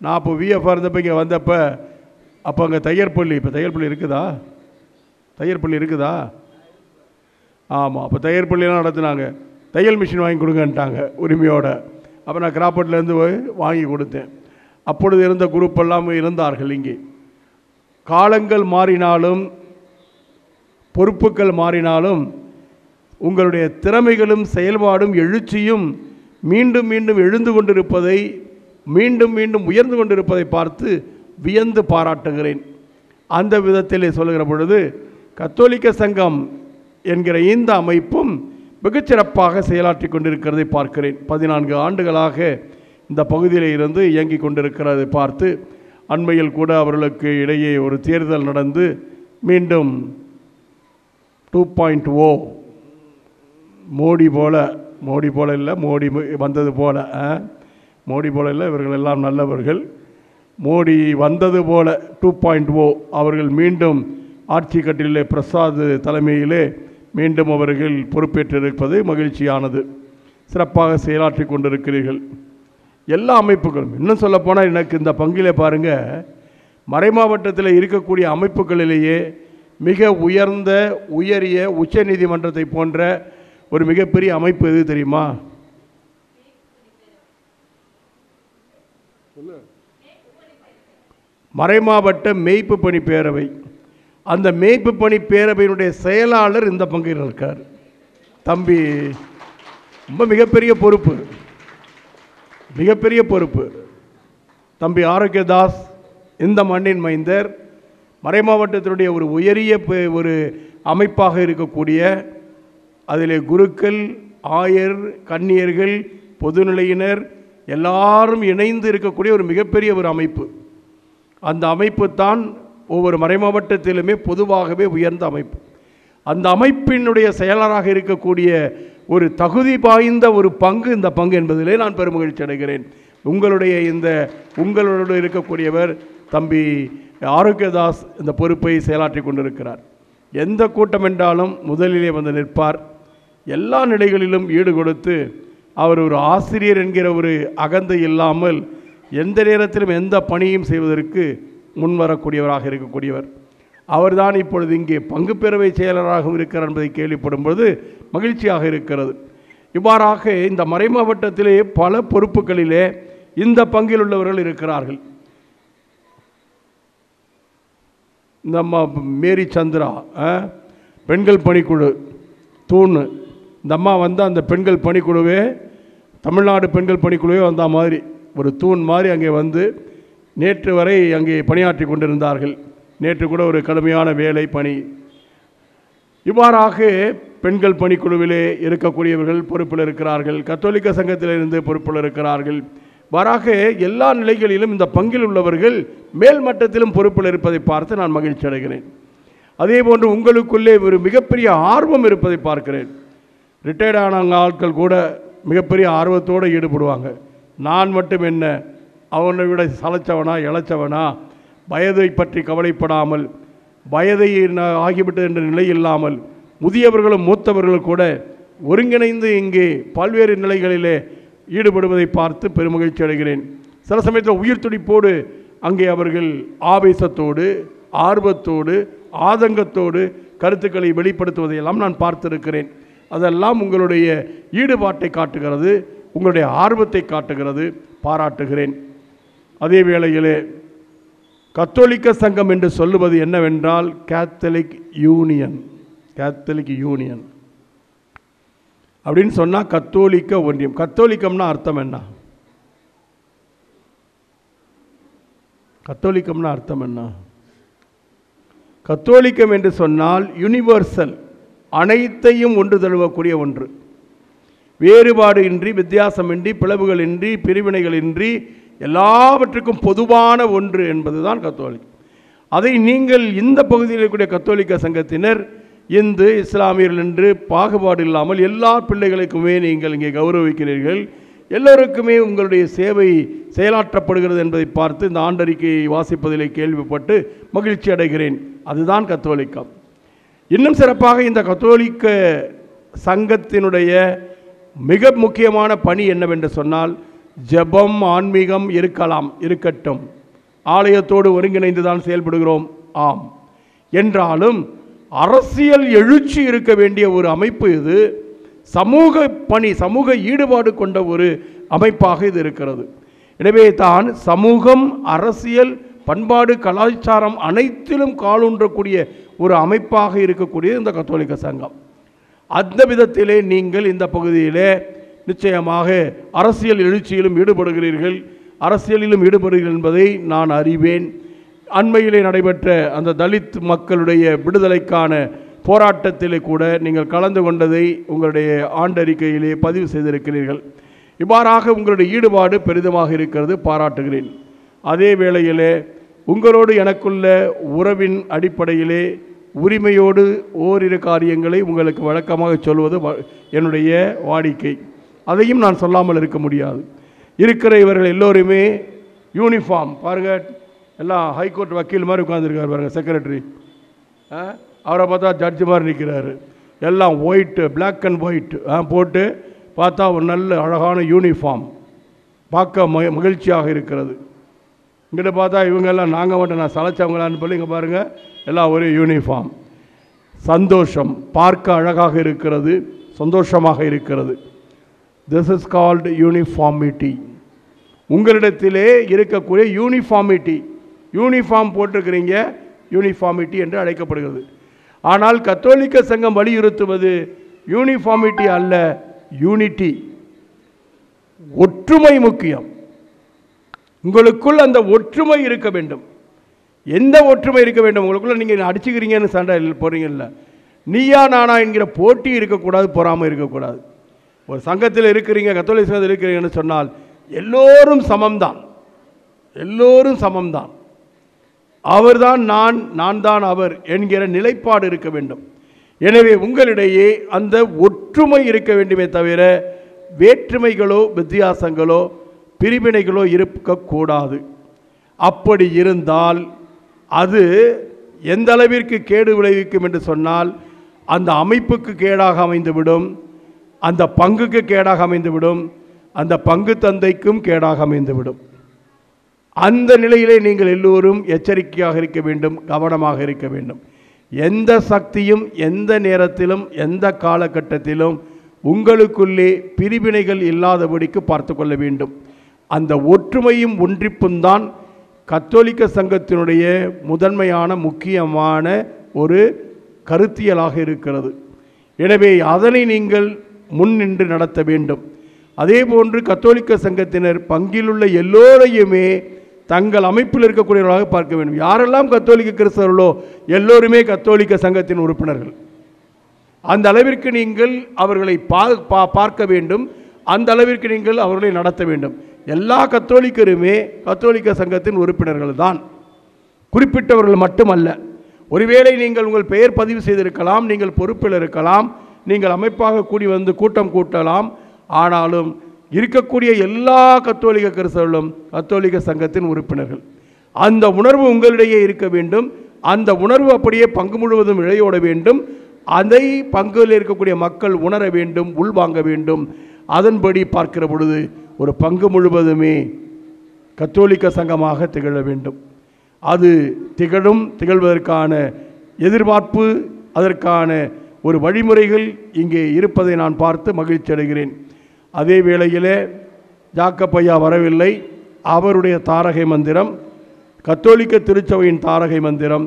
நான் இப்போ விஎஃப்ஆர் இருந்தப்போ இங்கே வந்தப்போ, அப்போ அங்கே தையற்பள்ளி, இப்போ தையற்பள்ளி இருக்குதா? ஆமாம், அப்போ தையற்பள்ளியெல்லாம் நடத்துனாங்க. தையல் மிஷின் வாங்கி கொடுங்கன்ட்டாங்க உரிமையோடு. அப்போ நான் கிராப்பட்லேருந்து போய் வாங்கி கொடுத்தேன். அப்பொழுது இருந்த குரூப் எல்லாம் இருந்தார்கள். இங்கே காலங்கள் மாறினாலும் பொறுப்புகள் மாறினாலும் உங்களுடைய திறமைகளும் செயல்பாடும் எழுச்சியும் மீண்டும் மீண்டும் எழுந்து கொண்டிருப்பதை, மீண்டும் மீண்டும் உயர்ந்து கொண்டிருப்பதை பார்த்து வியந்து பாராட்டுகிறேன். அந்த விதத்திலே சொல்லுகிற பொழுது கத்தோலிக்க சங்கம் என்கிற இந்த அமைப்பும் மிகச்சிறப்பாக செயலாற்றி கொண்டிருக்கிறதை பார்க்கிறேன். 14 ஆண்டுகளாக இந்த பகுதியில் இருந்து இயங்கி கொண்டிருக்கிறதை பார்த்து, அண்மையில் கூட அவர்களுக்கு இடையே ஒரு தேர்தல் நடந்து மீண்டும் 2.0 மோடி போல இல்லை, மோடி வந்தது போல, மோடி போல இல்லை, இவர்கள் எல்லாம் நல்லவர்கள். மோடி வந்தது போல 2.0 அவர்கள் மீண்டும் ஆட்சி கட்டிலே பிரசாத் தலைமையிலே மீண்டும் அவர்கள் பொறுப்பேற்றிருப்பது மகிழ்ச்சியானது. சிறப்பாக செயலாற்றி கொண்டிருக்கிறீர்கள் எல்லா அமைப்புகளும். இன்னும் சொல்லப்போனால் எனக்கு இந்த பங்கிலே பாருங்கள், மறைமாவட்டத்தில் இருக்கக்கூடிய அமைப்புகளிலேயே மிக உயரிய உச்ச நீதிமன்றத்தை போன்ற ஒரு மிகப்பெரிய அமைப்பு எது தெரியுமா? மறைமாவட்ட மேய்ப்பு பணி பேரவை. அந்த மேய்ப்பு பணி பேரவையினுடைய செயலாளர் இந்த பங்கில் இருக்கார். தம்பி ரொம்ப மிகப்பெரிய பொறுப்பு. தம்பி ஆரோக்கியதாஸ் இந்த மண்ணின் மைந்தர், மறைமாவட்டத்தினுடைய ஒரு உயரிய ஒரு அமைப்பாக இருக்கக்கூடிய, அதிலே குருக்கள், ஆயர், கன்னியர்கள், பொதுநிலையினர் எல்லாரும் இணைந்து இருக்கக்கூடிய ஒரு மிகப்பெரிய ஒரு அமைப்பு. அந்த அமைப்பு தான் ஒவ்வொரு மறைமாவட்டத்திலுமே பொதுவாகவே உயர்ந்த அமைப்பு. அந்த அமைப்பினுடைய செயலராக இருக்கக்கூடிய ஒரு தகுதி வாய்ந்த ஒரு பங்கு இந்த பங்கு என்பதிலே நான் பெருமகிழ்ச்சி அடைகிறேன். உங்களோடு இருக்கக்கூடியவர் தம்பி ஆரோக்கியதாஸ் இந்த பொறுப்பை செயலாற்றி கொண்டிருக்கிறார். எந்த கூட்டம் என்றாலும் முதலிலே வந்து நிற்பார். எல்லா நிலைகளிலும் ஈடு கொடுத்து அவர் ஒரு ஆசிரியர் என்கிற ஒரு அகந்தை இல்லாமல் எந்த நேரத்திலும் எந்த பணியும் செய்வதற்கு முன்வரக்கூடியவராக இருக்கக்கூடியவர். அவர்தான் இப்பொழுது இங்கே பங்கு பேரவை செயலராகவும் இருக்கிறார் என்பதை கேள்விப்படும்போது மகிழ்ச்சியாக இருக்கிறது. இவ்வாறாக இந்த மறைமாவட்டத்திலே பல பொறுப்புகளிலே இந்த பங்கில் உள்ளவர்கள் இருக்கிறார்கள். இந்த அம்மா மேரி சந்திரா பெண்கள் பணிக்குழு தூண், இந்த அம்மா வந்து அந்த பெண்கள் பணிக்குழுவே, தமிழ்நாடு பெண்கள் பணிக்குழுவே வந்த மாதிரி ஒரு தூண் மாதிரி அங்கே வந்து நேற்று வரை அங்கே பணியாற்றி கொண்டிருந்தார்கள். நேற்று கூட ஒரு கடுமையான வேலை பணி. இவ்வாறாக பெண்கள் பணிக்குழுவிலே இருக்கக்கூடியவர்கள் பொறுப்பில் இருக்கிறார்கள். கத்தோலிக்க சங்கத்திலிருந்து பொறுப்பில் இருக்கிறார்கள். வராக எல்லா நிலைகளிலும் இந்த பங்கில் உள்ளவர்கள் மேல் மட்டத்திலும் பொறுப்பில் இருப்பதை பார்த்து நான் மகிழ்ச்சி அடைகிறேன். அதே போன்று உங்களுக்குள்ளே ஒரு மிகப்பெரிய ஆர்வம் இருப்பதை பார்க்கிறேன். ரிட்டையர்டான ஆட்கள் கூட மிகப்பெரிய ஆர்வத்தோடு ஈடுபடுவாங்க. நான் மட்டும் என்ன, அவனை விட சளைச்சவனா இளைச்சவனா, வயதை பற்றி கவலைப்படாமல், வயதை ஆகிவிட்டது என்ற நிலை இல்லாமல் முதியவர்களும் மூத்தவர்களும் கூட ஒருங்கிணைந்து இங்கே பல்வேறு நிலைகளிலே ஈடுபடுவதை பார்த்து பெருமகிழ்ச்சி அடைகிறேன். சில சமயத்தில் உயிர் துடிப்போடு அங்கே அவர்கள் ஆவேசத்தோடு, ஆர்வத்தோடு, ஆதங்கத்தோடு கருத்துக்களை வெளிப்படுத்துவதையெல்லாம் நான் பார்த்திருக்கிறேன். அதெல்லாம் உங்களுடைய ஈடுபாட்டை காட்டுகிறது, உங்களுடைய ஆர்வத்தை காட்டுகிறது, பாராட்டுகிறேன். அதே வேளையிலே கத்தோலிக்க சங்கம் என்று சொல்லுவது என்னவென்றால் கேத்தலிக் யூனியன். கேத்தலிக் யூனியன் அப்படின்னு சொன்னால் கத்தோலிக்க ஒன்றியம். கத்தோலிக்கம்னா அர்த்தம் என்ன? கத்தோலிக்கம்னா அர்த்தம் என்ன? கத்தோலிக்கம் என்று சொன்னால் யுனிவர்சல், அனைத்தையும் ஒன்று தழுவக்கூடிய ஒன்று, வேறுபாடு இன்றி, வித்தியாசமின்றி, பிளவுகளின்றி, பிரிவினைகளின்றி, எல்லாவற்றுக்கும் பொதுவான ஒன்று என்பதுதான் கத்தோலிக்கம். அதை நீங்கள் இந்த பகுதியில் இருக்கக்கூடிய கத்தோலிக்க சங்கத்தினர் இந்து இஸ்லாமியர்கள் என்று பாகுபாடு இல்லாமல் எல்லா பிள்ளைகளுக்குமே நீங்கள் இங்கே கௌரவிக்கிறீர்கள். எல்லோருக்குமே உங்களுடைய சேவை செயலாற்றப்படுகிறது என்பதை பார்த்து இந்த ஆண்டறிக்கையை வாசிப்பதிலே கேள்விப்பட்டு மகிழ்ச்சி அடைகிறேன். அதுதான் கத்தோலிக்கம். இன்னும் சிறப்பாக இந்த கத்தோலிக்க சங்கத்தினுடைய மிக முக்கியமான பணி என்னவென்று சொன்னால், ஜெபம், ஆன்மீகம் இருக்கட்டும். ஆலயத்தோடு ஒருங்கிணைந்து தான் செயல்படுகிறோம், ஆம். என்றாலும் அரசியல் எழுச்சி இருக்க வேண்டிய ஒரு அமைப்பு இது. சமூக பணி, சமூக ஈடுபாடு கொண்ட ஒரு அமைப்பாக இது இருக்கிறது. எனவே தான் சமூகம், அரசியல், பண்பாடு, கலாச்சாரம் அனைத்திலும் காலூன்றக்கூடிய ஒரு அமைப்பாக இருக்கக்கூடிய இந்த கத்தோலிக்க சங்கம். அந்த விதத்திலே நீங்கள் இந்த பகுதியிலே நிச்சயமாக அரசியல் எழுச்சியிலும் ஈடுபடுகிறீர்கள், அரசியலிலும் ஈடுபடுகிறீர்கள் என்பதை நான் அறிவேன். அண்மையிலே நடைபெற்ற அந்த தலித் மக்களுடைய விடுதலைக்கான போராட்டத்திலே கூட நீங்கள் கலந்து கொண்டதை உங்களுடைய ஆண்டறிக்கையிலே பதிவு செய்திருக்கிறீர்கள். இவ்வாறாக உங்களுடைய ஈடுபாடு பெரிதமாக இருக்கிறது, பாராட்டுகிறேன். அதே வேளையிலே உங்களோடு எனக்குள்ள உறவின் அடிப்படையிலே உரிமையோடு ஓரிரு காரியங்களை உங்களுக்கு வழக்கமாக சொல்வது என்னுடைய வாடிக்கை. அதையும் நான் சொல்லாமல் இருக்க முடியாது. இருக்கிற இவர்கள் எல்லோருமே யூனிஃபார்ம் பாருங்கள், எல்லாம் ஹைகோர்ட் வக்கீல் மாதிரி உட்காந்துருக்காரு பாருங்கள், செக்ரட்டரி. அவரை பார்த்தா ஜட்ஜு மாதிரி நிற்கிறாரு. எல்லாம் ஒயிட்டு, பிளாக் அண்ட் ஒயிட் போட்டு பார்த்தா ஒரு நல்ல அழகான யூனிஃபார்ம், பார்க்க மகிழ்ச்சியாக இருக்கிறது. இங்கிட்ட பார்த்தா இவங்கெல்லாம் நாங்கள் மட்டும் நான் சளைச்சவங்களான்னு சொல்லி இங்கே பாருங்கள், எல்லாம் ஒரே யூனிஃபார்ம். சந்தோஷம், பார்க்க அழகாக இருக்கிறது, சந்தோஷமாக இருக்கிறது. This is called uniformity. உங்களிடத்திலே இருக்கக்கூடிய யூனிஃபார்மிட்டி, யூனிஃபார்ம் போட்டிருக்கிறீங்க, யூனிஃபார்மிட்டி என்று அழைக்கப்படுகிறது. ஆனால் கத்தோலிக்க சங்கம் வலியுறுத்துவது யூனிஃபார்மிட்டி அல்ல, யூனிட்டி. ஒற்றுமை முக்கியம். உங்களுக்குள் அந்த ஒற்றுமை இருக்க வேண்டும். எந்த ஒற்றுமை இருக்க வேண்டும்? உங்களுக்குள்ள நீங்கள் அடிச்சுக்கிறீங்கன்னு சண்டை போகிறீங்கல்ல, நீயா நானா என்கிற போட்டி இருக்கக்கூடாது, பொறாமல் இருக்கக்கூடாது. ஒரு சங்கத்தில் இருக்கிறீங்க, கத்தோலிக்க சங்கத்தில் இருக்கிறீங்கன்னு சொன்னால் எல்லோரும் சமம்தான், எல்லோரும் சமம்தான். அவர்தான் நான், நான் தான் அவர் என்கிற நிலைப்பாடு இருக்க வேண்டும். எனவே உங்களிடையே அந்த ஒற்றுமை இருக்க வேண்டுமே தவிர வேற்றுமைகளோ வித்தியாசங்களோ பிரிவினைகளோ இருக்கக்கூடாது. அப்படி இருந்தால் அது எந்த அளவிற்கு கேடு விளைவிக்கும் என்று சொன்னால், அந்த அமைப்புக்கு கேடாக அமைந்துவிடும், அந்த பங்குக்கு கேடாக அமைந்துவிடும், அந்த பங்கு தந்தைக்கும் கேடாக அமைந்துவிடும். அந்த நிலையிலே நீங்கள் எல்லோரும் எச்சரிக்கையாக இருக்க வேண்டும், கவனமாக இருக்க வேண்டும். எந்த சக்தியும் எந்த நேரத்திலும் எந்த காலகட்டத்திலும் உங்களுக்குள்ளே பிரிவினைகள் இல்லாதபடிக்கு பார்த்து கொள்ள வேண்டும். அந்த ஒற்றுமையும் ஒன்றிப்பும் தான் கத்தோலிக்க சங்கத்தினுடைய முதன்மையான முக்கியமான ஒரு கருத்தியலாக இருக்கிறது. எனவே அதனை நீங்கள் முன்னின்று நடத்த வேண்டும். அதே போன்று கத்தோலிக்க சங்கத்தினர் பங்கிலுள்ள எல்லோரையுமே தங்கள் அமைப்பில் இருக்கக்கூடியவர்களாக பார்க்க வேண்டும். யாரெல்லாம் கத்தோலிக்க கிறிஸ்தவர்களோ எல்லோருமே கத்தோலிக்க சங்கத்தின் உறுப்பினர்கள். அந்த அளவிற்கு நீங்கள் அவர்களை பார்க்க வேண்டும், அந்த அளவிற்கு நீங்கள் அவர்களை நடத்த வேண்டும். எல்லா கத்தோலிக்கருமே கத்தோலிக்க சங்கத்தின் உறுப்பினர்கள் தான், குறிப்பிட்டவர்கள் மட்டுமல்ல. ஒருவேளை நீங்கள் உங்கள் பெயர் பதிவு செய்திருக்கலாம், நீங்கள் பொறுப்பில் இருக்கலாம், நீங்கள் அமைப்பாக கூடி வந்து கூட்டம் கூட்டலாம். ஆனாலும் இருக்கக்கூடிய எல்லா கத்தோலிக்க கிறிஸ்தவர்களும் கத்தோலிக்க சங்கத்தின் உறுப்பினர்கள். அந்த உணர்வு உங்களிடையே இருக்க வேண்டும். அந்த உணர்வு அப்படியே பங்கு முழுவதும் இழையோட வேண்டும். அதை பங்கில் இருக்கக்கூடிய மக்கள் உணர வேண்டும், உள்வாங்க வேண்டும். அதன்படி பார்க்கிற பொழுது ஒரு பங்கு முழுவதுமே கத்தோலிக்க சங்கமாக திகழ வேண்டும். அது திகழ்வதற்கான எதிர்பார்ப்பு, அதற்கான ஒரு வழிமுறைகள் இங்கே இருப்பதை நான் பார்த்து மகிழ்ச்சி அடைகிறேன். அதே வேளையிலே ஜாக்கப்பையா வரவில்லை. அவருடைய தாரகை மந்திரம், கத்தோலிக்க திருச்சபையின் தாரகை மந்திரம்,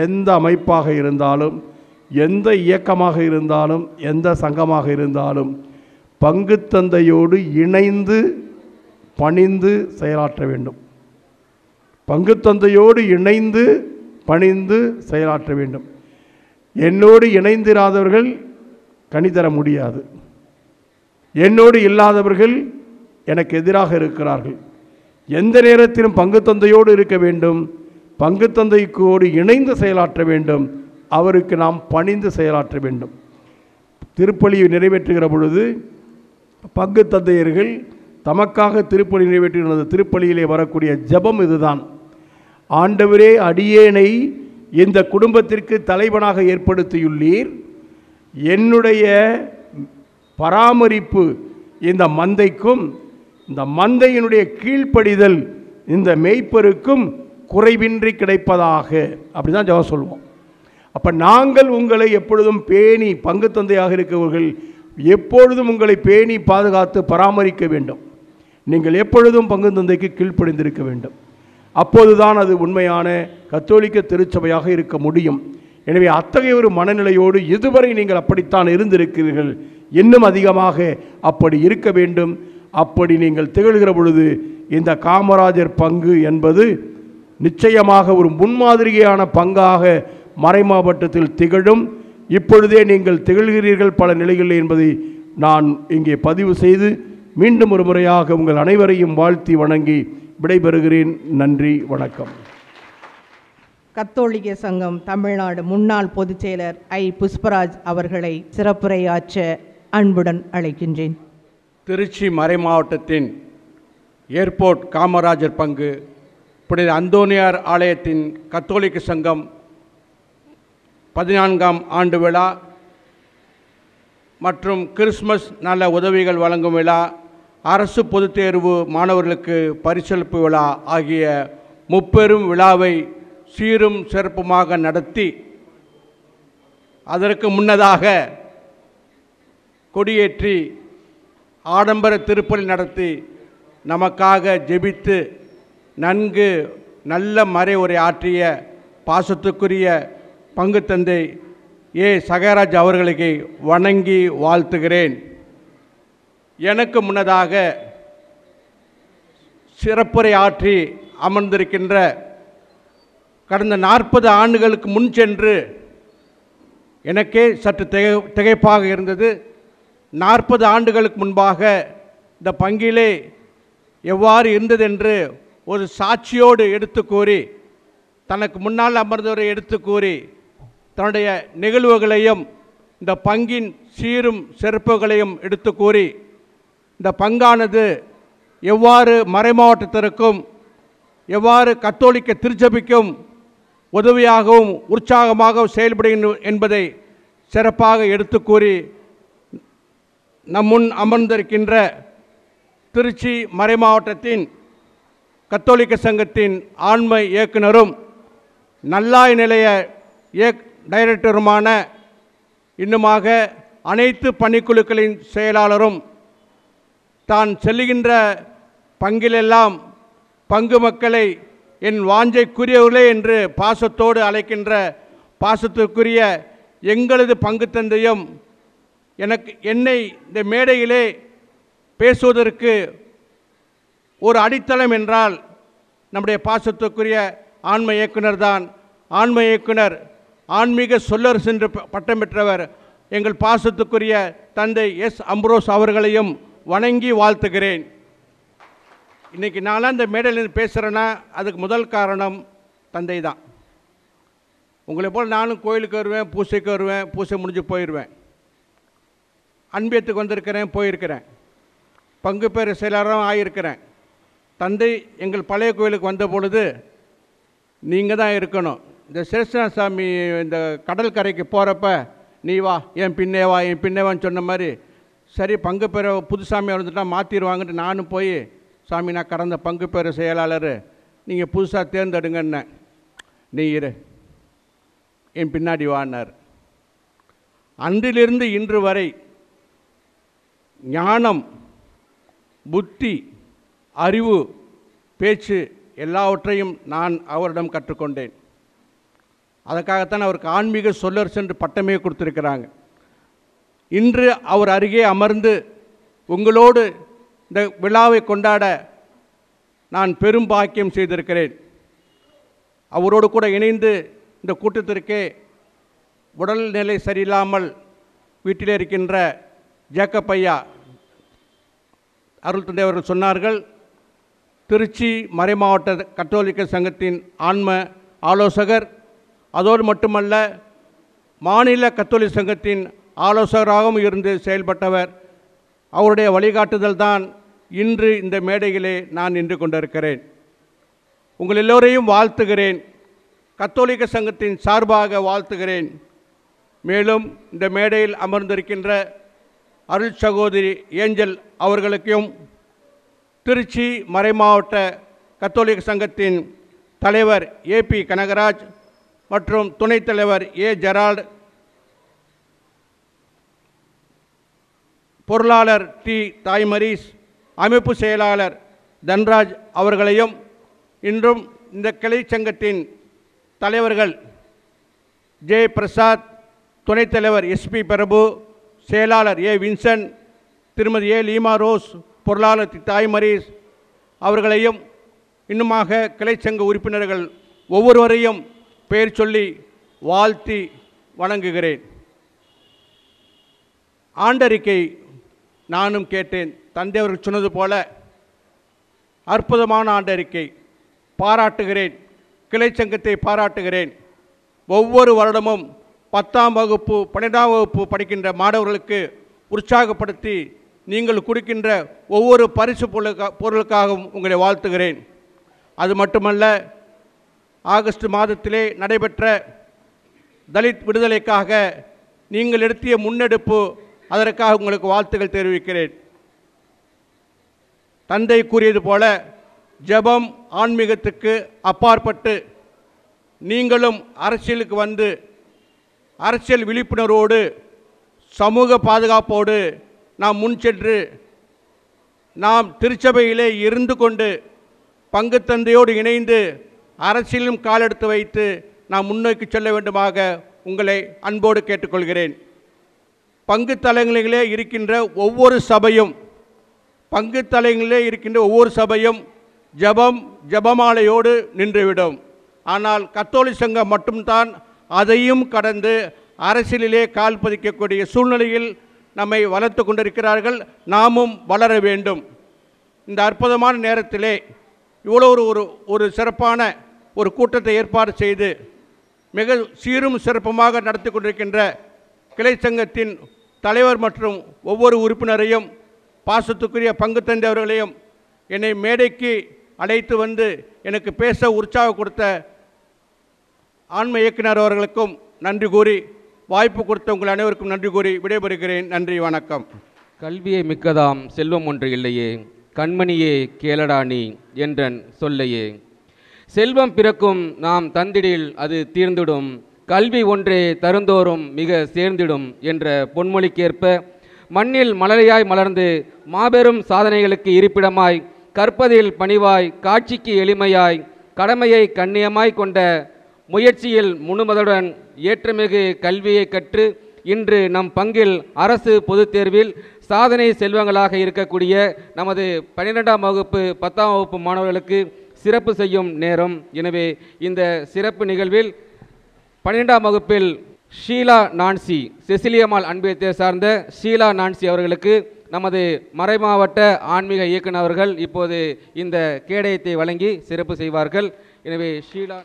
எந்த அமைப்பாக இருந்தாலும், எந்த இயக்கமாக இருந்தாலும், எந்த சங்கமாக இருந்தாலும் பங்குத்தந்தையோடு இணைந்து பணிந்து செயலாற்ற வேண்டும். பங்குத்தந்தையோடு இணைந்து பணிந்து செயலாற்ற வேண்டும். என்னோடு இணைந்திராதவர்கள் கனி தர முடியாது. என்னோடு இல்லாதவர்கள் எனக்கு எதிராக இருக்கிறார்கள். எந்த நேரத்திலும் பங்குத்தந்தையோடு இருக்க வேண்டும். பங்குத்தந்தைக்கோடு இணைந்து செயலாற்ற வேண்டும். அவருக்கு நாம் பணிந்து செயலாற்ற வேண்டும். திருப்பலியை நிறைவேற்றுகிற பொழுது பங்குத்தந்தையர்கள் தமக்காக திருப்பலி நிறைவேற்றுகிற திருப்பலியிலே வரக்கூடிய ஜெபம் இதுதான்: ஆண்டவரே, அடியேனை இந்த குடும்பத்திற்கு தலைவனாக ஏற்படுத்தியுள்ளீர். என்னுடைய பராமரிப்பு இந்த மந்தைக்கும், இந்த மந்தையினுடைய கீழ்ப்படிதல் இந்த மேய்ப்பருக்கும் குறைவின்றி கிடைப்பதாக. அப்படி தான் ஜெபம் சொல்லுவோம். அப்போ நாங்கள் உங்களை எப்பொழுதும் பேணி, பங்கு தந்தையாக இருக்கிறவர்கள் எப்பொழுதும் உங்களை பேணி பாதுகாத்து பராமரிக்க வேண்டும். நீங்கள் எப்பொழுதும் பங்கு தந்தைக்கு கீழ்ப்படிந்திருக்க வேண்டும். அப்போதுதான் அது உண்மையான கத்தோலிக்க திருச்சபையாக இருக்க முடியும். எனவே அத்தகைய ஒரு மனநிலையோடு இதுவரை நீங்கள் அப்படித்தான் இருந்திருக்கிறீர்கள். இன்னும் அதிகமாக அப்படி இருக்க வேண்டும். அப்படி நீங்கள் திகழ்கிற பொழுது இந்த காமராஜர் பங்கு என்பது நிச்சயமாக ஒரு முன்மாதிரியான பங்காக மறைமாவட்டத்தில் திகழும். இப்பொழுதே நீங்கள் திகழ்கிறீர்கள் பல நிலைகளில் என்பதை நான் இங்கே பதிவு செய்து மீண்டும் ஒரு முறையாக உங்கள் அனைவரையும் வாழ்த்தி வணங்கி விடைபெறுகிறேன். நன்றி, வணக்கம். கத்தோலிக்க சங்கம் தமிழ்நாடு முன்னாள் பொதுச் செயலர் ஐ. புஷ்பராஜ் அவர்களை சிறப்புரையாற்ற அன்புடன் அழைக்கின்றேன். திருச்சி மறைமாவட்டத்தின் ஏர்போர்ட் காமராஜர் பங்கு புனித அந்தோனியார் ஆலயத்தின் கத்தோலிக்க சங்கம் 14ஆம் ஆண்டு விழா மற்றும் கிறிஸ்மஸ் நல உதவிகள் வழங்கும் விழா, அரசு பொதுத் தேர்வு மாணவர்களுக்கு பரிசளிப்பு விழா ஆகிய முப்பெரும் விழாவை சீரும் சிறப்புமாக நடத்தி, அதற்கு முன்னதாக கொடியேற்றி ஆடம்பர திருப்பலி நடத்தி நமக்காக ஜெபித்து நன்கு நல்ல மறை உரை ஆற்றிய பாசத்துக்குரிய பங்கு தந்தை ஏ. சகாயராஜ் அவர்களுக்கு வணங்கி வாழ்த்துகிறேன். எனக்கு முன்னதாக சிறப்புரை ஆற்றி அமர்ந்திருக்கின்ற, கடந்த 40 ஆண்டுகளுக்கு முன் சென்று எனக்கே சற்று திகைப்பாக இருந்தது. 40 ஆண்டுகளுக்கு முன்பாக இந்த பங்கிலே எவ்வாறு இருந்ததென்று ஒரு சாட்சியோடு எடுத்து கூறி, தனக்கு முன்னால் அமர்ந்தவரை எடுத்து கூறி, தன்னுடைய நிகழ்வுகளையும் இந்த பங்கின் சீரும் சிறப்புகளையும் எடுத்து கூறி, இந்த பங்கானது எவ்வாறு மறைமாவட்டத்திற்கும் எவ்வாறு கத்தோலிக்க திருச்சபைக்கும் உதவியாகவும் உற்சாகமாகவும் செயல்படுகின்ற என்பதை சிறப்பாக எடுத்து கூறி, நம்முன் அமர்ந்திருக்கின்ற திருச்சி மறைமாவட்டத்தின் கத்தோலிக்க சங்கத்தின் ஆண்மை இயக்குனரும் நல்லாய் நிலைய டைரக்டருமான, இன்னுமாக அனைத்து பணிக்குழுக்களின் செயலாளரும், தான் செல்லுகின்ற பங்கிலெல்லாம் பங்கு மக்களை என் வாஞ்சைக்குரியவர்களே என்று பாசத்தோடு அழைக்கின்ற பாசத்திற்குரிய எங்களது பங்கு தந்தையும், என்னை இந்த மேடையிலே பேசுவதற்கு ஒரு அடித்தளம் என்றால் நம்முடைய பாசத்துக்குரிய ஆன்ம இயக்குனர் தான். ஆன்ம இயக்குனர், ஆன்மீக சொல்லரசு என்று பட்டம் பெற்றவர் எங்கள் பாசத்துக்குரிய தந்தை எஸ். அம்ப்ரோஸ் அவர்களையும் வணங்கி வாழ்த்துகிறேன். இன்றைக்கி நான்லாம் இந்த மேடையில் பேசுகிறேன்னா அதுக்கு முதல் காரணம் தந்தை தான். உங்களை போல் நானும் கோயிலுக்கு வருவேன், பூசைக்கு வருவேன், பூசை முடிஞ்சு போயிடுவேன். அன்பியத்துக்கு வந்திருக்கிறேன், போயிருக்கிறேன், பங்கு பேர் செயலாளரும் ஆகியிருக்கிறேன். தந்தை எங்கள் பழைய கோயிலுக்கு வந்த பொழுது, நீங்கள் தான் இருக்கணும், இந்த சேஷனாசாமி இந்த கடல் கரைக்கு போகிறப்ப நீ வா, என் பின்னே வா, என் பின்னே வான்னு சொன்ன மாதிரி, சரி பங்கு பெற புதுசாமியாக வந்துட்டால் மாற்றிடுவாங்கன்ட்டு நானும் போய் சாமி நான் கடந்த பங்கு பெற செயலாளர், நீங்கள் புதுசாக தேர்ந்தெடுங்கன்னு. நீ இரு, என் பின்னாடி வானார். அன்றிலிருந்து இன்று வரை ஞானம், புத்தி, அறிவு, பேச்சு எல்லாவற்றையும் நான் அவரிடம் கற்றுக்கொண்டேன். அதற்காகத்தான் அவருக்கு ஆன்மீக சொல்லர் சென்று பட்டமே கொடுத்துருக்கிறாங்க. இன்று அவர் அருகே அமர்ந்து உங்களோடு இந்த விழாவை கொண்டாட நான் பெரும் பாக்கியம் செய்திருக்கிறேன். அவரோடு கூட இணைந்து இந்த கூட்டத்திற்கே உடல்நிலை சரியில்லாமல் வீட்டில் இருக்கின்ற ஜேக்கப் ஐயா அருள் தந்தை அவர்கள் சொன்னார்கள், திருச்சி மறைமாவட்ட கத்தோலிக்க சங்கத்தின் ஆன்ம ஆலோசகர், அதோடு மட்டுமல்ல மாநில கத்தோலிக்க சங்கத்தின் ஆலோசகராகவும் இருந்து செயல்பட்டவர். அவருடைய வழிகாட்டுதல் தான் இன்று இந்த மேடையிலே நான் நின்று கொண்டிருக்கிறேன். உங்கள் எல்லோரையும் வாழ்த்துகிறேன், கத்தோலிக்க சங்கத்தின் சார்பாக வாழ்த்துகிறேன். மேலும் இந்த மேடையில் அமர்ந்திருக்கின்ற அருள் சகோதரி ஏஞ்சல் அவர்களுக்கும், திருச்சி மறைமாவட்ட கத்தோலிக்க சங்கத்தின் தலைவர் ஏபி கனகராஜ் மற்றும் துணைத் தலைவர் ஏ ஜெரால்ட், பொருளாளர் டி தாய்மரீஸ், அமைப்பு செயலாளர் தன்ராஜ் அவர்களையும், இன்றும் இந்த கிளை சங்கத்தின் தலைவர்கள் ஜே பிரசாத், துணைத் தலைவர் எஸ்பி பிரபு, செயலாளர் ஏ வின்சன், திருமதி ஏ லீமா ரோஸ், பொருளாளர் டி தாய்மரீஸ் அவர்களையும், இன்னுமாக கிளை சங்க உறுப்பினர்கள் ஒவ்வொருவரையும் பெயர் சொல்லி வாழ்த்தி வணங்குகிறேன். ஆண்டறிக்கை நானும் கேட்டேன். தந்தை அவர்கள் சொன்னது போல அற்புதமான ஆண்டறிக்கை. பாராட்டுகிறேன், கிளை சங்கத்தை பாராட்டுகிறேன். ஒவ்வொரு வருடமும் 10ஆம் வகுப்பு 12ஆம் வகுப்பு படிக்கின்ற மாணவர்களுக்கு உற்சாகப்படுத்தி நீங்கள் கொடுக்கின்ற ஒவ்வொரு பரிசு பொருளுக்காகவும் உங்களை வாழ்த்துகிறேன். அது மட்டுமல்ல, ஆகஸ்ட் மாதத்திலே நடைபெற்ற தலித் விடுதலைக்காக நீங்கள் எடுத்திய முன்னெடுப்பு, அதற்காக உங்களுக்கு வாழ்த்துக்கள் தெரிவிக்கிறேன். தந்தை கூறியது போல ஜெபம் ஆன்மீகத்துக்கு அப்பாற்பட்டு நீங்களும் அரசியலுக்கு வந்து அரசியல் விழிப்புணர்வோடு சமூக பாதுகாப்போடு நாம் முன் சென்று நாம் திருச்சபையிலே இருந்து கொண்டு பங்கு தந்தையோடு இணைந்து அரசியலும் காலெடுத்து வைத்து நாம் முன்னோக்கி செல்ல வேண்டுமாக உங்களை அன்போடு கேட்டுக்கொள்கிறேன். பங்கு தலங்களிலே இருக்கின்ற ஒவ்வொரு சபையும் ஜெபமாலையோடு நின்றுவிடும். ஆனால் கத்தோலிக்க சங்கம் மட்டும்தான் அதையும் கடந்து அரசியலிலே கால் பதிக்கக்கூடிய சூழ்நிலையில் நம்மை வளர்த்து கொண்டிருக்கிறார்கள். நாமும் வளர வேண்டும். இந்த அற்புதமான நேரத்திலே இவ்வளோ ஒரு சிறப்பான ஒரு கூட்டத்தை ஏற்பாடு செய்து மிக சீரும் சிறப்புமாக நடத்தி கொண்டிருக்கின்ற கிளை சங்கத்தின் தலைவர் மற்றும் ஒவ்வொரு உறுப்பினரையும், பாசத்துக்குரிய பங்கு தந்தை அவர்களையும், என்னை மேடைக்கு அழைத்து வந்து எனக்கு பேச உற்சாகம் கொடுத்த ஆன்ம இயக்குனர் அவர்களுக்கும் நன்றி கூறி, வாய்ப்பு கொடுத்த உங்கள் அனைவருக்கும் நன்றி கூறி விடைபெறுகிறேன். நன்றி, வணக்கம். கல்வியை மிக்கதாம் செல்வம் ஒன்று இல்லையே, கண்மணியே கேளடா நீ என்றன் சொல்லையே. செல்வம் பிறக்கும் நாம் தந்திடில் அது தீர்ந்திடும், கல்வி ஒன்றே தருந்தோறும் மிக சேர்ந்திடும் என்ற பொன்மொழிக்கேற்ப மண்ணில் மலரையாய் மலர்ந்து மாபெரும் சாதனைகளுக்கு இருப்பிடமாய், கற்பதில் பணிவாய், காட்சிக்கு எளிமையாய், கடமையை கண்ணியமாய் கொண்ட முயற்சியில் முழுமதுடன் ஏற்றமிகு கல்வியை கற்று இன்று நம் பங்கில் அரசு பொதுத் தேர்வில் சாதனை செல்வங்களாக இருக்கக்கூடிய நமது 12ஆம் வகுப்பு 10ஆம் வகுப்பு மாணவர்களுக்கு சிறப்பு செய்யும் நேரம். எனவே இந்த சிறப்பு நிகழ்வில் 12ஆம் வகுப்பில் ஷீலா நான்சி, செசிலியம்மாள் அன்பியத்தை சார்ந்த ஷீலா நான்சி அவர்களுக்கு நமது மறைமாவட்ட ஆன்மீக இயக்குனர் அவர்கள் இப்போது இந்த கேடயத்தை வழங்கி சிறப்பு செய்வார்கள். எனவே ஷீலா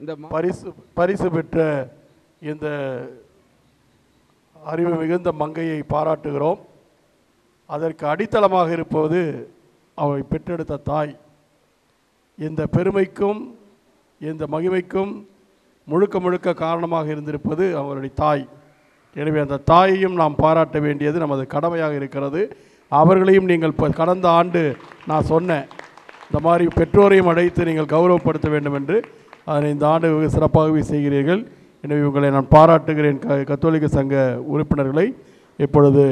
இந்த பரிசு பெற்ற இந்த அறிவு மிகுந்த மங்கையை பாராட்டுகிறோம். அதற்கு அடித்தளமாக இருப்பது அவரை பெற்றெடுத்த தாய். இந்த பெருமைக்கும் இந்த மகிமைக்கும் முழுக்க முழுக்க காரணமாக இருந்திருப்பது அவருடைய தாய். எனவே அந்த தாயையும் நாம் பாராட்ட வேண்டியது நமது கடமையாக இருக்கிறது. அவர்களையும் நீங்கள் கடந்த ஆண்டு நான் சொன்னேன், இந்த மாதிரி பெற்றோரையும் அழைத்து நீங்கள் கௌரவப்படுத்த வேண்டும் என்று. அதனை இந்த ஆண்டு சிறப்பாகவே செய்கிறீர்கள். எனவே உங்களை நான் பாராட்டுகிறேன். கத்தோலிக்க சங்க உறுப்பினர்களை இப்பொழுது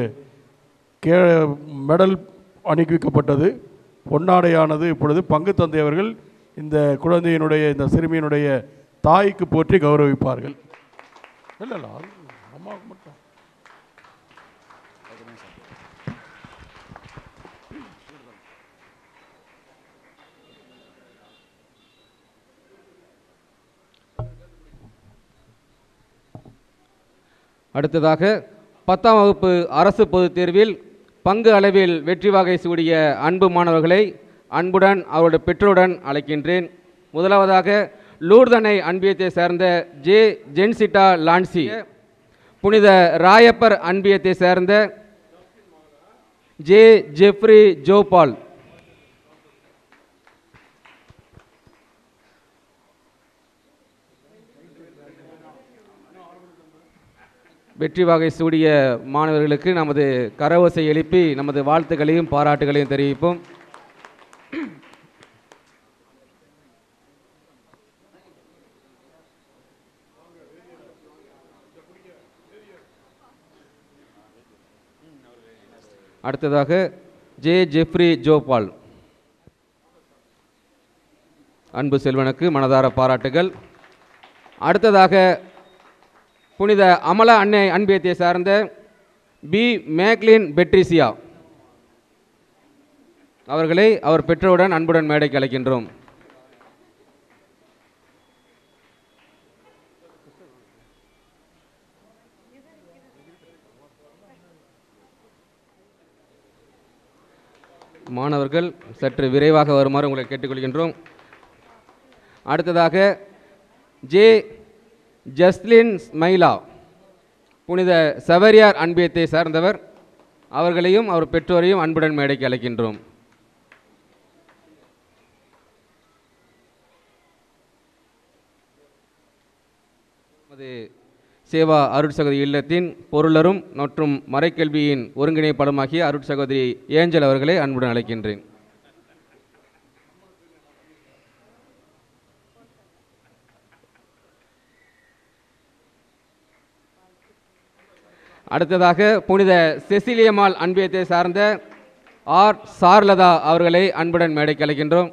மெடல் அணிவிக்கப்பட்டது. பொன்னாடையானது இப்பொழுது பங்கு தந்தை அவர்கள் இந்த குழந்தையினுடைய இந்த சிறுமியினுடைய தாய்க்கு போற்றி கௌரவிப்பார்கள். இல்லை இல்லை அம்மாவுக்கு மட்டும். அடுத்ததாக 10ஆம் வகுப்பு அரசு பொதுத் தேர்வில் பங்கு அளவில் வெற்றி வாகை சூடிய அன்பு மாணவர்களை அன்புடன் அவருடைய பெற்றோருடன் அழைக்கின்றேன். முதலாவதாக லூர்தனை அன்பியத்தை சேர்ந்த ஜே ஜென்சிட்டா லான்சி, புனித ராயப்பர் அன்பியத்தை சேர்ந்த ஜே ஜெஃப்ரி ஜோபால், வெற்றி வாகை சூடிய மாணவர்களுக்கு நமது கரவோசை எழுப்பி நமது வாழ்த்துக்களையும் பாராட்டுகளையும் தெரிவிப்போம். அடுத்ததாக ஜே ஜெஃப்ரி ஜோபால், அன்பு செல்வனுக்கு மனதார பாராட்டுகள். அடுத்ததாக புனித அமலா அன்னை அன்பியத்தை சார்ந்த பி மேக்லின் பெட்ரிசியா அவர்களை அவர் பெற்றோருடன் அன்புடன் மேடைக்கு அழைக்கின்றோம். மாணவர்கள் சற்று விரைவாக வருமாறு உங்களை கேட்டுக்கொள்கின்றோம். அடுத்ததாக ஜே ஜஸ்லின் ஸ்மைலா, புனித சவரியார் அன்பியத்தை சார்ந்தவர், அவர்களையும் அவர் பெற்றோரையும் அன்புடன் மேடைக்கு அழைக்கின்றோம். சேவா அருட்சகோதரி இல்லத்தின் பொருளரும் மற்றும் மறைக்கல்வியின் ஒருங்கிணைப்பாளருமாகிய அருட்சகோதரி ஏஞ்சல் அவர்களை அன்புடன் அழைக்கின்றேன். அடுத்ததாக புனித செசிலியம்மாள் அன்பியத்தை சார்ந்த ஆர் சார்லதா அவர்களை அன்புடன் மேடைக்கு அழைக்கின்றோம்.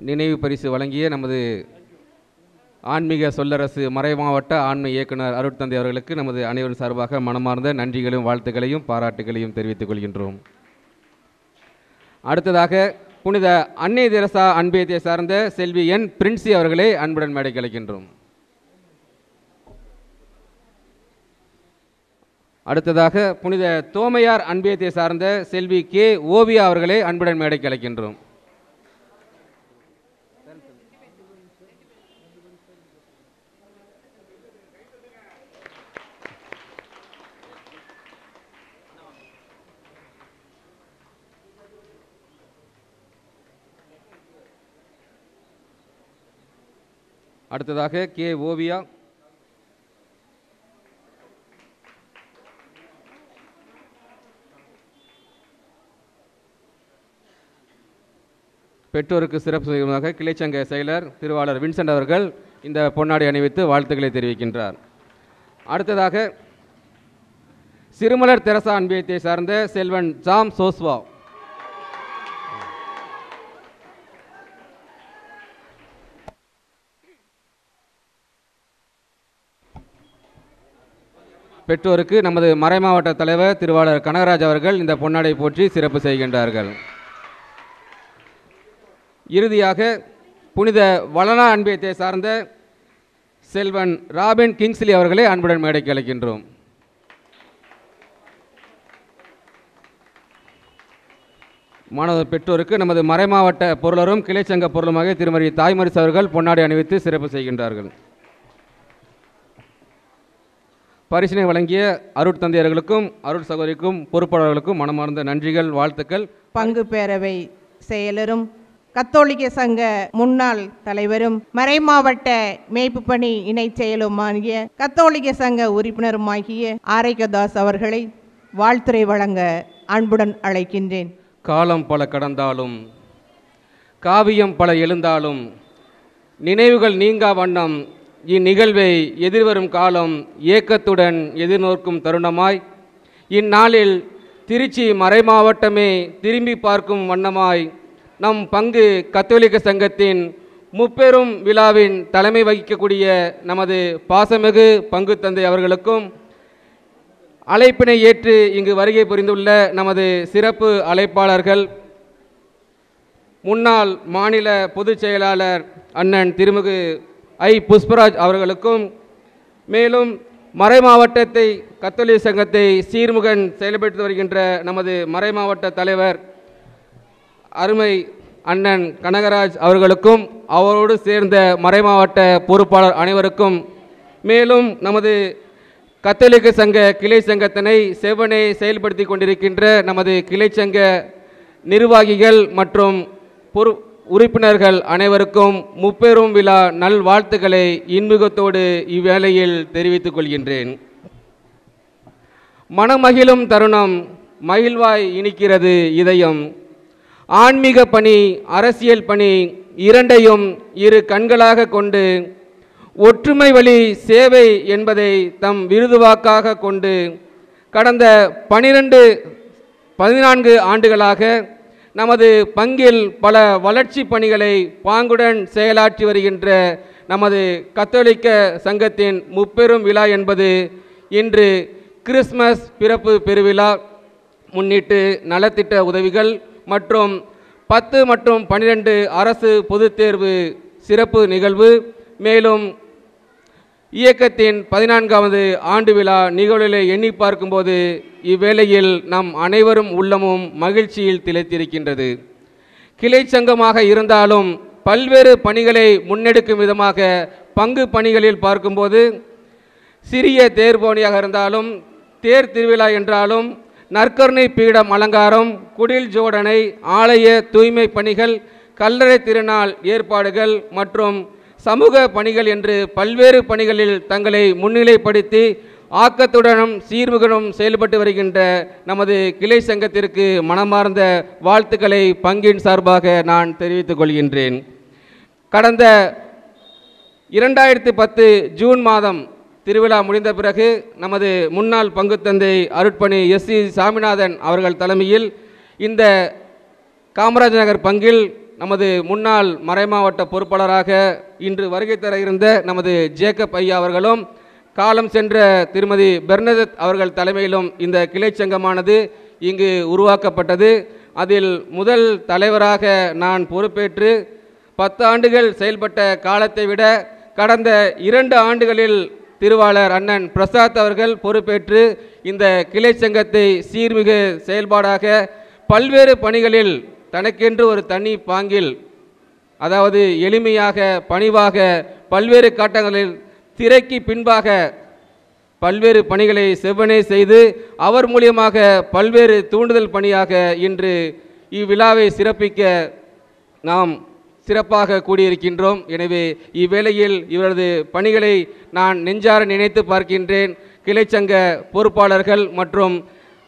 நினைவு பரிசு வழங்கிய நமது ஆன்மீக சொல்லரசு மறைமாவட்ட ஆன்மீக இயக்குனர் அருட்தந்தை அவர்களுக்கு நமது அனைவரும் சார்பாக மனமார்ந்த நன்றிகளையும் வாழ்த்துக்களையும் பாராட்டுகளையும் தெரிவித்துக் கொள்கின்றோம். அடுத்ததாக புனித அன்னை தெரசா அன்பியத்தை சார்ந்த செல்வி என் பிரின்சி அவர்களை அன்புடன் மேடைக்கு அழைக்கின்றோம். அடுத்ததாக புனித தோமையார் அன்பியத்தை சார்ந்த செல்வி கே ஓவியா அவர்களை அன்புடன் மேடைக்கு அழைக்கின்றோம். அடுத்ததாக கே ஓவியா, பெற்றோருக்கு சிறப்பு செய்வதாக கிளைச்சங்க செயலர் திருவாளர் வின்சென்ட் அவர்கள் இந்த பொன்னாடை அணிவித்து வாழ்த்துக்களை தெரிவிக்கின்றார். அடுத்ததாக சிறுமலர் தெரசா அன்பியத்தை சார்ந்த செல்வன் ஜாம் சோஸ்வா, பெற்றோருக்கு நமது மறைமாவட்ட தலைவர் திருவாளர் கனகராஜ் அவர்கள் இந்த பொன்னாடை போற்றி சிறப்பு செய்கின்றார்கள். இறுதியாக புனித வளனா அன்பியத்தை சார்ந்த செல்வன் ராபின் கிங்ஸ்லி அவர்களை அன்புடன் மேடைக்கு அழைக்கின்றோம். மாணவர் பெற்றோருக்கு நமது மறைமாவட்ட பொருளரும் கிளைச்சங்க பொருளுமாக திருமதி தாய்மரிஸ் அவர்கள் பொன்னாடை அணிவித்து சிறப்பு செய்கின்றார்கள். பரிசினை வழங்கிய அருட்தந்தையர்களுக்கும் அருட் சகோதரிக்கும் பொறுப்பாளர்களுக்கும் மனமார்ந்த நன்றிகள், வாழ்த்துக்கள். பங்கு பேரவை செயலரும் கத்தோலிக்க சங்க முன்னாள் தலைவரும் மறைமாவட்ட மேய்ப்பு பணி இணைச் செயலுமாகிய கத்தோலிக்க சங்க உறுப்பினருமாகிய ஆரைக்கதாஸ் அவர்களை வாழ்த்துரை வழங்க அன்புடன் அழைக்கின்றேன். காலம் பல கடந்தாலும் காவியம் பல எழுந்தாலும் நினைவுகள் நீங்கா வண்ணம் இந்நிகழ்வை எதிர்வரும் காலம் ஏக்கத்துடன் எதிர்நோக்கும் தருணமாய் இந்நாளில் திருச்சி மறைமாவட்டமே திரும்பி பார்க்கும் வண்ணமாய் நம் பங்கு கத்தோலிக்க சங்கத்தின் முப்பெரும் விழாவின் தலைமை வகிக்கக்கூடிய நமது பாசமிகு பங்கு தந்தை அவர்களுக்கும் அழைப்பினை ஏற்று இங்கு வருகை புரிந்துள்ள நமது சிறப்பு அழைப்பாளர்கள், முன்னாள் மாநில பொதுச் செயலாளர் அண்ணன் திருமிகு ஐ. புஷ்பராஜ் அவர்களுக்கும், மேலும் மறைமாவட்டத்தை கத்தோலிக்க சங்கத்தை சீர்முகன் செயல்படுத்தி வருகின்ற நமது மறைமாவட்ட தலைவர் அருமை அண்ணன் கனகராஜ் அவர்களுக்கும், அவரோடு சேர்ந்த மறைமாவட்ட பொறுப்பாளர் அனைவருக்கும், மேலும் நமது கத்தோலிக்க சங்க கிளை சங்கத்தினை செவ்வனே செயல்படுத்தி கொண்டிருக்கின்ற நமது கிளை சங்க நிர்வாகிகள் மற்றும் உறுப்பினர்கள் அனைவருக்கும் முப்பெரும் விழா நல்வாழ்த்துக்களை இன்முகத்தோடு இவ்வேளையில் தெரிவித்துக் கொள்கின்றேன். மனமகிழும் தருணம், மகிழ்வாய் இனிக்கிறது இதயம். ஆன்மீக பணி, அரசியல் பணி இரண்டையும் இரு கண்களாக கொண்டு ஒற்றுமை வழி சேவை என்பதை தம் விருதுவாக்காக கொண்டு கடந்த 14 ஆண்டுகளாக நமது பங்கில் பல வளர்ச்சி பணிகளை பாங்குடன் செயலாற்றி வருகின்ற நமது கத்தோலிக்க சங்கத்தின் முப்பெரும் விழா என்பது இன்று கிறிஸ்மஸ் பிறப்பு பெருவிழா முன்னிட்டு நலத்திட்ட உதவிகள் மற்றும் 10 மற்றும் 12 அரசு பொதுத் தேர்வு சிறப்பு நிகழ்வு, மேலும் இயக்கத்தின் 14வது ஆண்டு விழா நிகழ்வுகளை எண்ணி பார்க்கும்போது இவ்வேளையில் நம் அனைவரும் உள்ளமும் மகிழ்ச்சியில் திளைத்திருக்கின்றது. கிளை சங்கமாக இருந்தாலும் பல்வேறு பணிகளை முன்னெடுக்கும் விதமாக பங்கு பணிகளில் பார்க்கும்போது சிறிய தேர்போனியாக இருந்தாலும், தேர் திருவிழா என்றாலும், நற்கருணை பீடம் அலங்காரம், குடில் ஜோடனை, ஆலய தூய்மை பணிகள், கல்லறை திருநாள் ஏற்பாடுகள் மற்றும் சமூக பணிகள் என்று பல்வேறு பணிகளில் தங்களை முன்னிலைப்படுத்தி ஆக்கத்துடனும் சீர்முகனும் செயல்பட்டு வருகின்ற நமது கிளை சங்கத்திற்கு மனமார்ந்த வாழ்த்துக்களை பங்கின் சார்பாக நான் தெரிவித்துக் கொள்கின்றேன். கடந்த 2010 ஜூன் மாதம் திருவிழா முடிந்த பிறகு நமது முன்னாள் பங்குத்தந்தை அருட்பணி எஸ். சி. சாமிநாதன் அவர்கள் தலைமையில் இந்த காமராஜ் நகர் பங்கில் நமது முன்னாள் மறைமாவட்ட பொறுப்பாளராக இன்று வருகை தர இருந்த நமது ஜேக்கப் ஐயா அவர்களும், காலம் சென்ற திருமதி பெர்னதத் அவர்கள் தலைமையிலும் இந்த கிளை சங்கமானது இங்கு உருவாக்கப்பட்டது. அதில் முதல் தலைவராக நான் பொறுப்பேற்று 10 ஆண்டுகள் செயல்பட்ட காலத்தை விட கடந்த 2 ஆண்டுகளில் திருவாளர் அண்ணன் பிரசாத் அவர்கள் பொறுப்பேற்று இந்த கிளை சங்கத்தை சீர்மிகு செயல்பாடாக பல்வேறு பணிகளில் தனக்கென்று ஒரு தனி பாங்கில், அதாவது எளிமையாக பணிவாக பல்வேறு காட்டங்களில் திரைக்கு பின்பாக பல்வேறு பணிகளை செவ்வனே செய்து அவர் மூலியமாக பல்வேறு தூண்டுதல் பணியாக இன்று இவ்விழாவை சிறப்பிக்க நாம் சிறப்பாக கூடியிருக்கின்றோம். எனவே இவ்வேளையில் இவரது பணிகளை நான் நெஞ்சார நினைத்து பார்க்கின்றேன். கிளைச்சங்க பொறுப்பாளர்கள் மற்றும்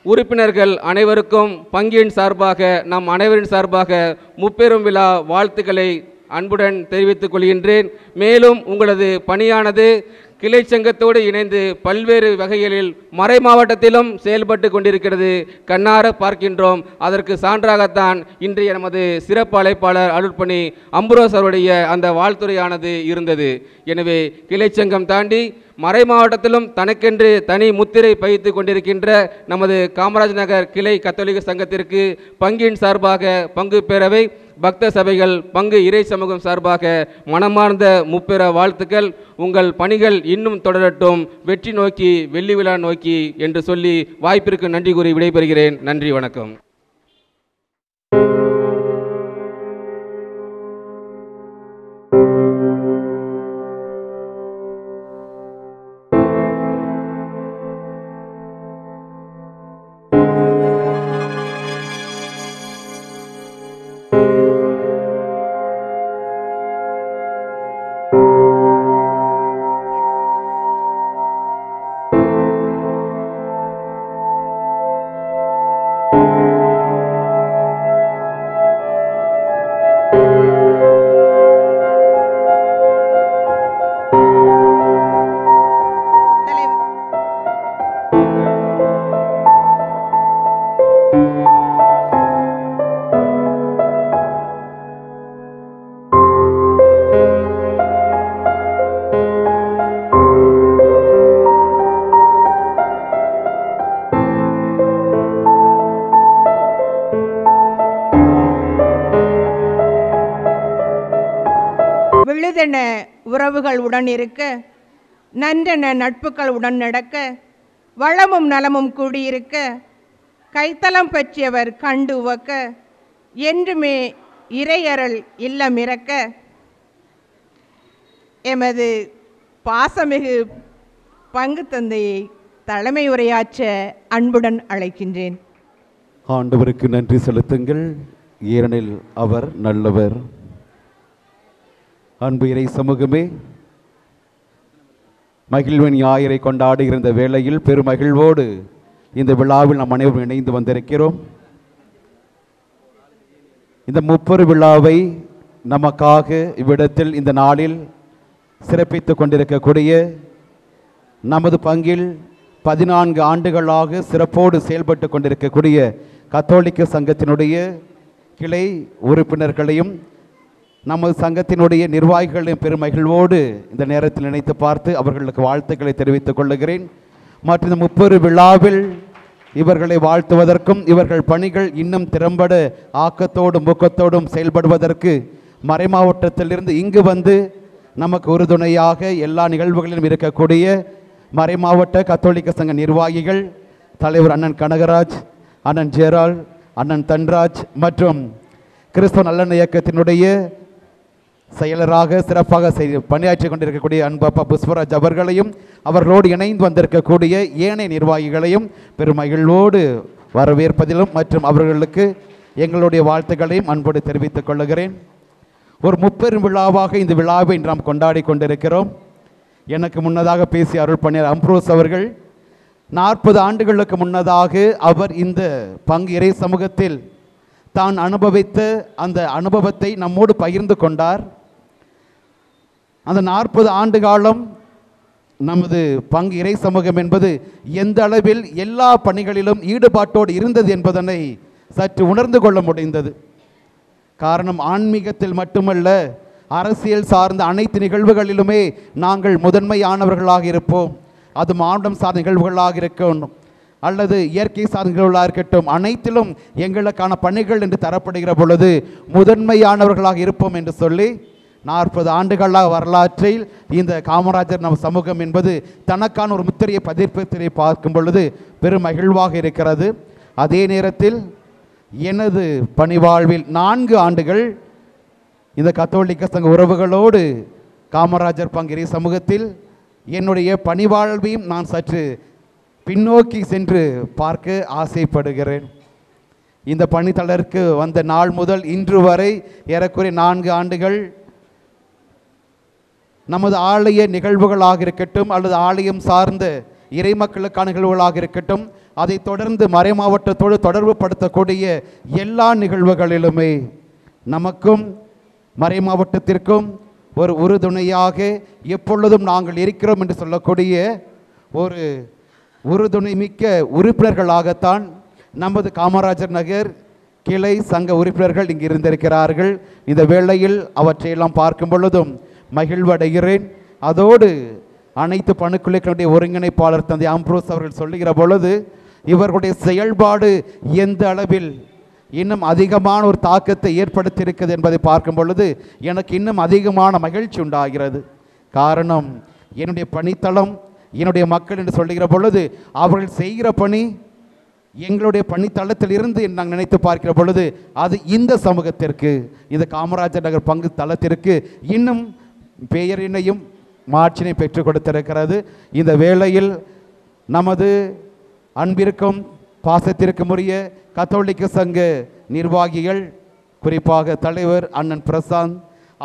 உறுப்பினர்கள் அனைவருக்கும் பங்கின் சார்பாக, நம் அனைவரின் சார்பாக முப்பெரும் விழா வாழ்த்துக்களை அன்புடன் தெரிவித்துக் கொள்கின்றேன். மேலும் உங்களது பணியானது கிளை சங்கத்தோடு இணைந்து பல்வேறு வகைகளில் மறை மாவட்டத்திலும் செயல்பட்டு கொண்டிருக்கிறது, கண்ணார பார்க்கின்றோம். அதற்கு சான்றாகத்தான் இன்றைய நமது சிறப்பு அழைப்பாளர் அருட்பணி அம்புரோஸ் அவருடைய அந்த வாழ்த்துறையானது இருந்தது. எனவே கிளை சங்கம் தாண்டி மறை மாவட்டத்திலும் தனக்கென்று தனி முத்திரை பதித்து கொண்டிருக்கின்ற நமது காமராஜ் நகர் கிளை கத்தோலிக்க சங்கத்திற்கு பங்கின் சார்பாக, பங்கு பேரவை, பக்த சபைகள், பங்கு இறை சமூகம் சார்பாக மனமார்ந்த முப்பெற வாழ்த்துக்கள். உங்கள் பணிகள் இன்னும் தொடரட்டும், வெற்றி நோக்கி வெள்ளி விழா நோக்கி என்று சொல்லி வாய்ப்பிற்கு நன்றி கூறி விடைபெறுகிறேன். நன்றி, வணக்கம். எளிதென உறவுகள் உடன் இருக்க, நன்றென நட்புகள் உடன் நடக்க, வளமும் நலமும் கூடியிருக்க, கைத்தலம் பற்றியவர் கண்டு உவக்க, என்றுமே இறையருள் இல்லம் இறக்க, எமது பாசமிகு பங்கு தந்தையை தலைமை உரையாற்ற அன்புடன் அழைக்கின்றேன். ஆண்டவருக்கு நன்றி செலுத்துங்கள், ஏனெனில் அவர் நல்லவர். அன்பு இறை சமூகமே, மகிழ்வன் ஞாயிறை கொண்டாடுகிற இந்த வேளையில் பெருமகிழ்வோடு இந்த விழாவில் நாம் அனைவரும் இணைந்து வந்திருக்கிறோம். இந்த முப்பெரு விழாவை நமக்காக இவ்விடத்தில் இந்த நாளில் சிறப்பித்து கொண்டிருக்கக்கூடிய நமது பங்கில் 14 ஆண்டுகளாக சிறப்போடு செயல்பட்டு கொண்டிருக்கக்கூடிய கத்தோலிக்க சங்கத்தினுடைய கிளை உறுப்பினர்களையும் நமது சங்கத்தினுடைய நிர்வாகிகளையும் பெருமகிழ்வோடு இந்த நேரத்தில் நினைத்து பார்த்து அவர்களுக்கு வாழ்த்துக்களை தெரிவித்துக் கொள்ளுகிறேன். மற்றும் இந்த முப்பெரு விழாவில் இவர்களை வாழ்த்துவதற்கும் இவர்கள் பணிகள் இன்னும் திறம்பட ஆக்கத்தோடும் ஊக்கத்தோடும் செயல்படுவதற்கு மறைமாவட்டத்திலிருந்து இங்கு வந்து நமக்கு உறுதுணையாக எல்லா நிகழ்வுகளிலும் இருக்கக்கூடிய மறைமாவட்ட கத்தோலிக்க சங்க நிர்வாகிகள், தலைவர் அண்ணன் கனகராஜ், அண்ணன் ஜெரால், அண்ணன் தன்ராஜ் மற்றும் கிறிஸ்தவ நல்லெண்ண இயக்கத்தினுடைய செயலராக சிறப்பாக பணியாற்றி கொண்டிருக்கக்கூடிய அன்பப்பா புஷ்பராஜ் அவர்களையும் அவர்களோடு இணைந்து வந்திருக்கக்கூடிய ஏனைய நிர்வாகிகளையும் பெருமகிழ்வோடு வரவேற்பதிலும் மற்றும் அவர்களுக்கு எங்களுடைய வாழ்த்துக்களையும் அன்போடு தெரிவித்துக் கொள்கிறேன். ஒரு முப்பெரும் விழாவாக இந்த விழாவை நாம் கொண்டாடி கொண்டிருக்கிறோம். எனக்கு முன்னதாக பேசிய அருள் பணியார் அம்ப்ரோஸ் அவர்கள் 40 ஆண்டுகளுக்கு முன்னதாக அவர் இந்த பங்கு இறை சமூகத்தில் தான் அனுபவித்த அந்த அனுபவத்தை நம்மோடு பகிர்ந்து கொண்டார். அந்த 40 ஆண்டு காலம் நமது பங்கு இறை சமூகம் என்பது எந்த அளவில் எல்லா பணிகளிலும் ஈடுபாட்டோடு இருந்தது என்பதனை சற்று உணர்ந்து கொள்ள முடிந்தது. காரணம், ஆன்மீகத்தில் மட்டுமல்ல, அரசியல் சார்ந்த அனைத்து நிகழ்வுகளிலுமே நாங்கள் முதன்மையானவர்களாக இருப்போம். அது மானுடம் சார்ந்த நிகழ்வுகளாக இருக்கணும் அல்லது இயற்கை சார்ந்த நிகழ்வுகளாக இருக்கட்டும், அனைத்திலும் எங்களுக்கான பணிகள் என்று தரப்படுகிற பொழுது முதன்மையானவர்களாக இருப்போம் என்று சொல்லி 40 ஆண்டுகளாக வரலாற்றில் இந்த காமராஜர் நம் சமூகம் என்பது தனக்கான ஒரு முத்திரையை பதிப்பித்தை பார்க்கும் பொழுது பெரும் மகிழ்வாக இருக்கிறது. அதே நேரத்தில் எனது பணிவாழ்வில் 4 ஆண்டுகள் இந்த கத்தோலிக்க சங்க உறவுகளோடு காமராஜர் பங்கு இறை சமூகத்தில் என்னுடைய பணிவாழ்வையும் நான் சற்று பின்னோக்கி சென்று பார்க்க ஆசைப்படுகிறேன். இந்த பணித்தளருக்கு வந்த நாள் முதல் இன்று வரை ஏறக்குறைய 4 ஆண்டுகள் நமது ஆலய நிகழ்வுகளாக இருக்கட்டும் அல்லது ஆலயம் சார்ந்த இறை மக்களுக்கான நிகழ்வுகளாக இருக்கட்டும், அதை தொடர்ந்து மறைமாவட்டத்தோடு தொடர்பு படுத்தக்கூடிய எல்லா நிகழ்வுகளிலுமே நமக்கும் மறைமாவட்டத்திற்கும் ஒரு உறுதுணையாக எப்பொழுதும் நாங்கள் இருக்கிறோம் என்று சொல்லக்கூடிய ஒரு உறுதுணை மிக்க உறுப்பினர்களாகத்தான் நமது காமராஜர் நகர் கிளை சங்க உறுப்பினர்கள் இங்கு இருந்திருக்கிறார்கள். இந்த வேளையில் அவற்றையெல்லாம் பார்க்கும் பொழுதும் மகிழ்வடைகிறேன். அதோடு அனைத்து பணிக்குழுக்களுடைய ஒருங்கிணைப்பாளர் தந்தை அம்ப்ரோஸ் அவர்கள் சொல்லுகிற பொழுது இவர்களுடைய செயல்பாடு எந்த அளவில் இன்னும் அதிகமான ஒரு தாக்கத்தை ஏற்படுத்தியிருக்கிறது என்பதை பார்க்கும் பொழுது எனக்கு இன்னும் அதிகமான மகிழ்ச்சி உண்டாகிறது. காரணம், என்னுடைய பணித்தளம் என்னுடைய மக்கள் என்று சொல்லுகிற பொழுது அவர்கள் செய்கிற பணி எங்களுடைய பணித்தளத்தில் இருந்து நாங்கள் நினைத்து பார்க்கிற பொழுது அது இந்த சமூகத்திற்கு, இந்த காமராஜர் நகர் பங்கு தளத்திற்கு இன்னும் பெயரினையும் மாட்சினை பெற்றுக் கொடுத்திருக்கிறது. இந்த வேளையில் நமது அன்பிற்கும் பாசத்திற்கும் உரிய கத்தோலிக்க சங்க நிர்வாகிகள், குறிப்பாக தலைவர் அண்ணன் பிரசாந்த்,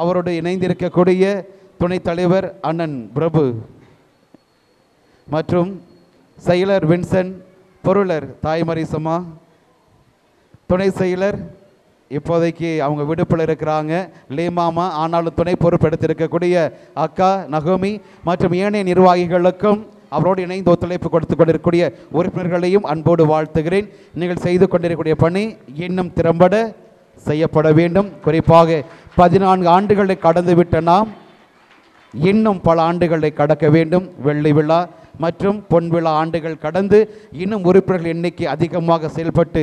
அவரோடு இணைந்திருக்கக்கூடிய துணைத் தலைவர் அண்ணன் பிரபு மற்றும் செயலர் வின்சென்ட், பொருளர் தாய்மரிசம்மா, துணை செயலர் இப்போதைக்கு அவங்க விடுப்பில் இருக்கிறாங்க லேமாமா, ஆனாலும் துணை பொறுப்பெடுத்திருக்கக்கூடிய அக்கா நகோமி மற்றும் ஏனைய நிர்வாகிகளுக்கும் அவரோடு இணைந்து ஒத்துழைப்பு கொடுத்து கொண்டிருக்கக்கூடிய உறுப்பினர்களையும் அன்போடு வாழ்த்துகிறேன். நீங்கள் செய்து கொண்டிருக்கக்கூடிய பணி இன்னும் திறம்பட செய்யப்பட வேண்டும். குறிப்பாக 14 ஆண்டுகளை கடந்துவிட்ட நாம் இன்னும் பல ஆண்டுகளை கடக்க வேண்டும். வெள்ளி விழா மற்றும் பொன் விழா ஆண்டுகள் கடந்து இன்னும் உறுப்பினர்கள் எண்ணிக்கை அதிகமாக செயல்பட்டு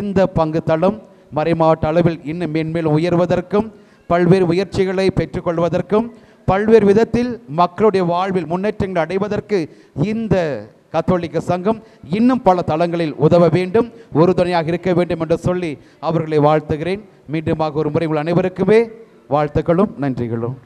இந்த பங்கு தளம் மறைமாவட்ட அளவில் இன்னும் மேன்மேலும் உயர்வதற்கும் பல்வேறு முயற்சிகளை பெற்றுக்கொள்வதற்கும் பல்வேறு விதத்தில் மக்களுடைய வாழ்வில் முன்னேற்றங்கள் அடைவதற்கு இந்த கத்தோலிக்க சங்கம் இன்னும் பல தளங்களில் உதவ வேண்டும், உறுதுணையாக இருக்க வேண்டும் என்று சொல்லி அவர்களை வாழ்த்துகிறேன். மீண்டுமாக ஒரு முறை உங்கள் அனைவருக்குமே வாழ்த்துக்களும் நன்றிகளும்.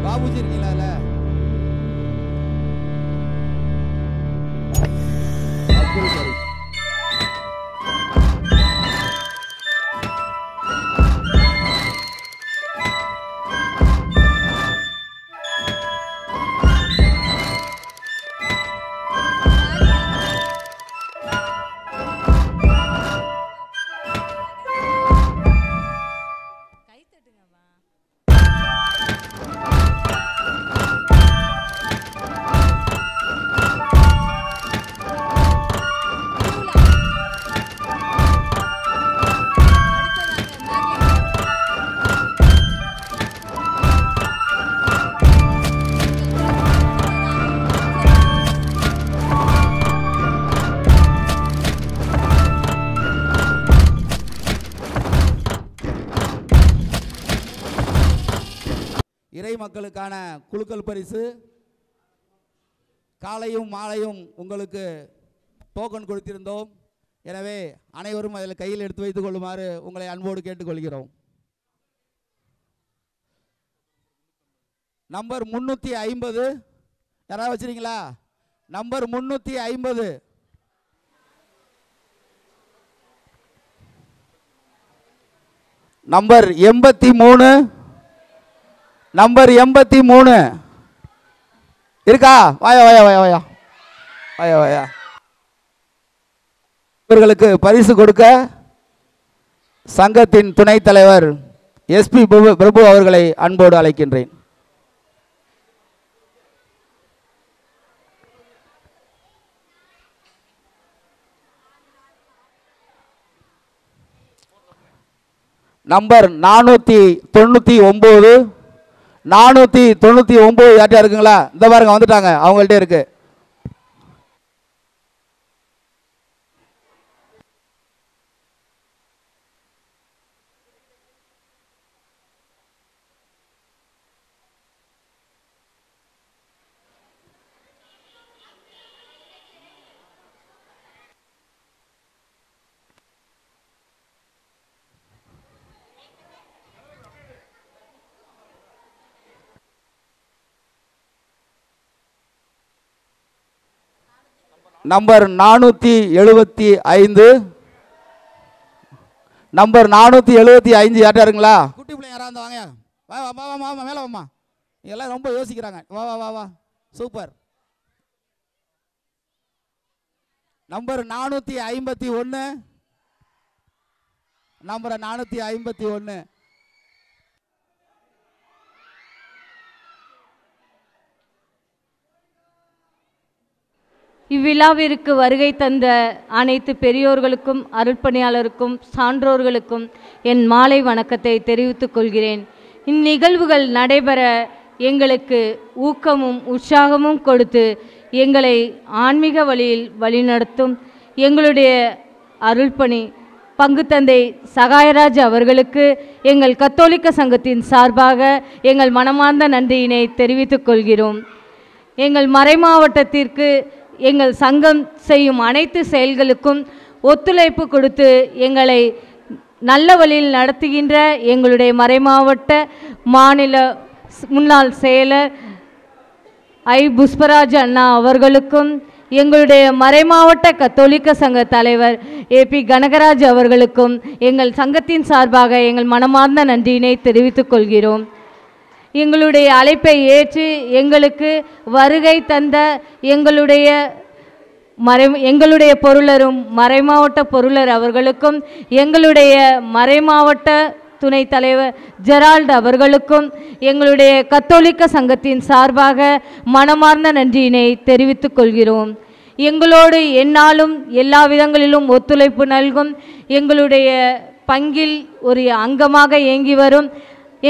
பாபுஜி இருக்கீங்களா? இறை மக்களுக்கான குலுக்கல் பரிசு காலையும் மாலையும் உங்களுக்கு டோக்கன் கொடுத்திருந்தோம். எனவே அனைவரும் அதில் கையில் எடுத்து வைத்துக் கொள்ளுமாறு உங்களை அன்போடு கேட்டுக்கொள்கிறோம். நம்பர் 350 யாராவது வச்சிருக்கீங்களா? நம்பர் 350. நம்பர் 83. நம்பர் 83 இருக்கா? வாயா வாயா வாயா வாயா வாயா வாயா. இவர்களுக்கு பரிசு கொடுக்க சங்கத்தின் துணைத் தலைவர் எஸ்பி பிரபு அவர்களை அன்போடு அழைக்கின்றேன். நம்பர் 499. 499 யார்ட்டா இருக்குங்களா? இந்த பாருங்க வந்துட்டாங்க, அவங்கள்ட்ட இருக்கு. Number 475 number 475 யார்ட்டாருங்களா? குட்டி பிள்ளை யாரா இருந்தா வாங்க. வா வா வா வா மேலே வாமா. எல்லாம் ரொம்ப யோசிக்கிறாங்க. வா வா வா வா. சூப்பர். Number 451 number 451. இவ்விழாவிற்கு வருகை தந்த அனைத்து பெரியோர்களுக்கும் அருட்பணியாளருக்கும் சான்றோர்களுக்கும் என் மாலை வணக்கத்தை தெரிவித்துக் கொள்கிறேன். இந்நிகழ்வுகள் நடைபெற எங்களுக்கு ஊக்கமும் உற்சாகமும் கொடுத்து எங்களை ஆன்மீக வழியில் வழிநடத்தும் எங்களுடைய அருள்பணி பங்கு தந்தை சகாயராஜ் அவர்களுக்கு எங்கள் கத்தோலிக்க சங்கத்தின் சார்பாக எங்கள் மனமார்ந்த நன்றியினை தெரிவித்துக் கொள்கிறோம். எங்கள் மறைமாவட்டத்திற்கு எங்கள் சங்கம் செய்யும் அனைத்து செயல்களுக்கும் ஒத்துழைப்பு கொடுத்து எங்களை நல்ல வழியில் நடத்துகின்ற எங்களுடைய மறைமாவட்ட மாநில முன்னாள் செயலர் புஷ்பராஜ் அண்ணா அவர்களுக்கும் எங்களுடைய மறைமாவட்ட கத்தோலிக்க சங்க தலைவர் ஏபி கனகராஜ் அவர்களுக்கும் எங்கள் சங்கத்தின் சார்பாக எங்கள் மனமார்ந்த நன்றியினை தெரிவித்துக் கொள்கிறோம். எங்களுடைய அழைப்பை ஏற்று எங்களுக்கு வருகை தந்த எங்களுடைய பொருளரும் மறைமாவட்ட பொருளர் அவர்களுக்கும் எங்களுடைய மறைமாவட்ட துணைத் தலைவர் ஜெரால்ட் அவர்களுக்கும் எங்களுடைய கத்தோலிக்க சங்கத்தின் சார்பாக மனமார்ந்த நன்றியினை தெரிவித்துக் கொள்கிறோம். எங்களோடு எந்நாளும் எல்லா விதங்களிலும் ஒத்துழைப்பு நல்கும் எங்களுடைய பங்கில் ஒரு அங்கமாக இயங்கி வரும்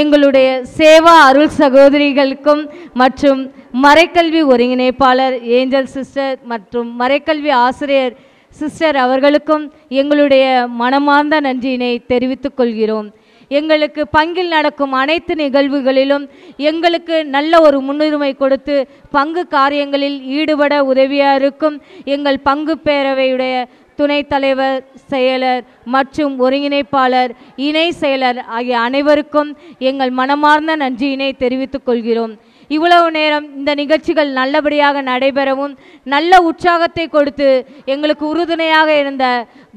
எங்களுடைய சேவா அருள் சகோதரிகளுக்கும் மற்றும் மறைக்கல்வி ஒருங்கிணைப்பாளர் ஏஞ்சல் சிஸ்டர் மற்றும் மறைக்கல்வி ஆசிரியர் சிஸ்டர் அவர்களுக்கும் எங்களுடைய மனமார்ந்த நன்றியினை தெரிவித்துக் கொள்கிறோம். எங்களுக்கு பங்கில் நடக்கும் அனைத்து நிகழ்வுகளிலும் எங்களுக்கு நல்ல ஒரு முன்னுரிமை கொடுத்து பங்கு காரியங்களில் ஈடுபட உதவியாக இருக்கும் எங்கள் பங்கு பேரவையுடைய துணைத் தலைவர், செயலர் மற்றும் ஒருங்கிணைப்பாளர், இணை செயலர் ஆகிய அனைவருக்கும் எங்கள் மனமார்ந்த நன்றியினை தெரிவித்துக் கொள்கிறோம். இவ்வளவு நேரம் இந்த நிகழ்ச்சிகள் நல்லபடியாக நடைபெறவும் நல்ல உற்சாகத்தை கொடுத்து எங்களுக்கு உறுதுணையாக இருந்த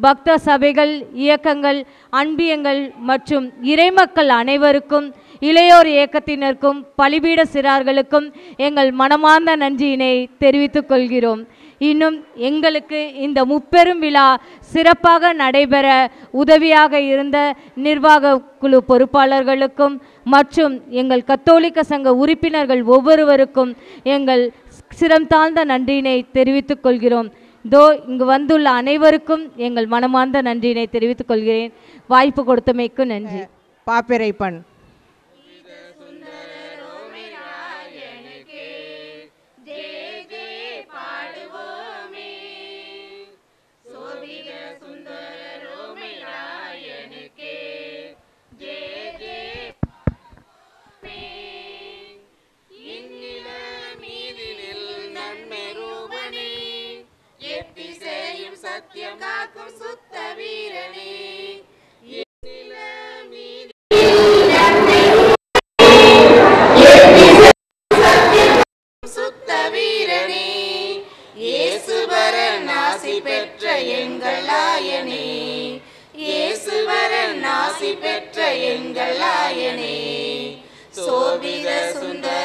பக்த சபைகள், இயக்கங்கள், அன்பியங்கள் மற்றும் இறைமக்கள் அனைவருக்கும், இளையோர் இயக்கத்தினருக்கும், பலிபீட சிறார்களுக்கும் எங்கள் மனமார்ந்த நன்றியினை தெரிவித்துக் கொள்கிறோம். இன்னும் எங்களுக்கு இந்த முப்பெரும் விழா சிறப்பாக நடைபெற உதவியாக இருந்த நிர்வாக குழு பொறுப்பாளர்களுக்கும் மற்றும் எங்கள் கத்தோலிக்க சங்க உறுப்பினர்கள் ஒவ்வொருவருக்கும் எங்கள் சிரம் தாழ்ந்த நன்றியினை தெரிவித்துக் கொள்கிறோம். இங்கு வந்துள்ள அனைவருக்கும் எங்கள் மனமார்ந்த நன்றியினை தெரிவித்துக் கொள்கிறேன். வாய்ப்பு கொடுத்தமைக்கு நன்றி. பாப்பிரைப்பன். சத்தியம் காக்கும் சுத்த வீரனே, சுத்த வீரனே, இயேசுவரன் ஆசி பெற்ற எங்கள் ஆயனே, இயேசுவரன் ஆசி பெற்ற எங்கள் ஆயனே, சோபித சுந்தர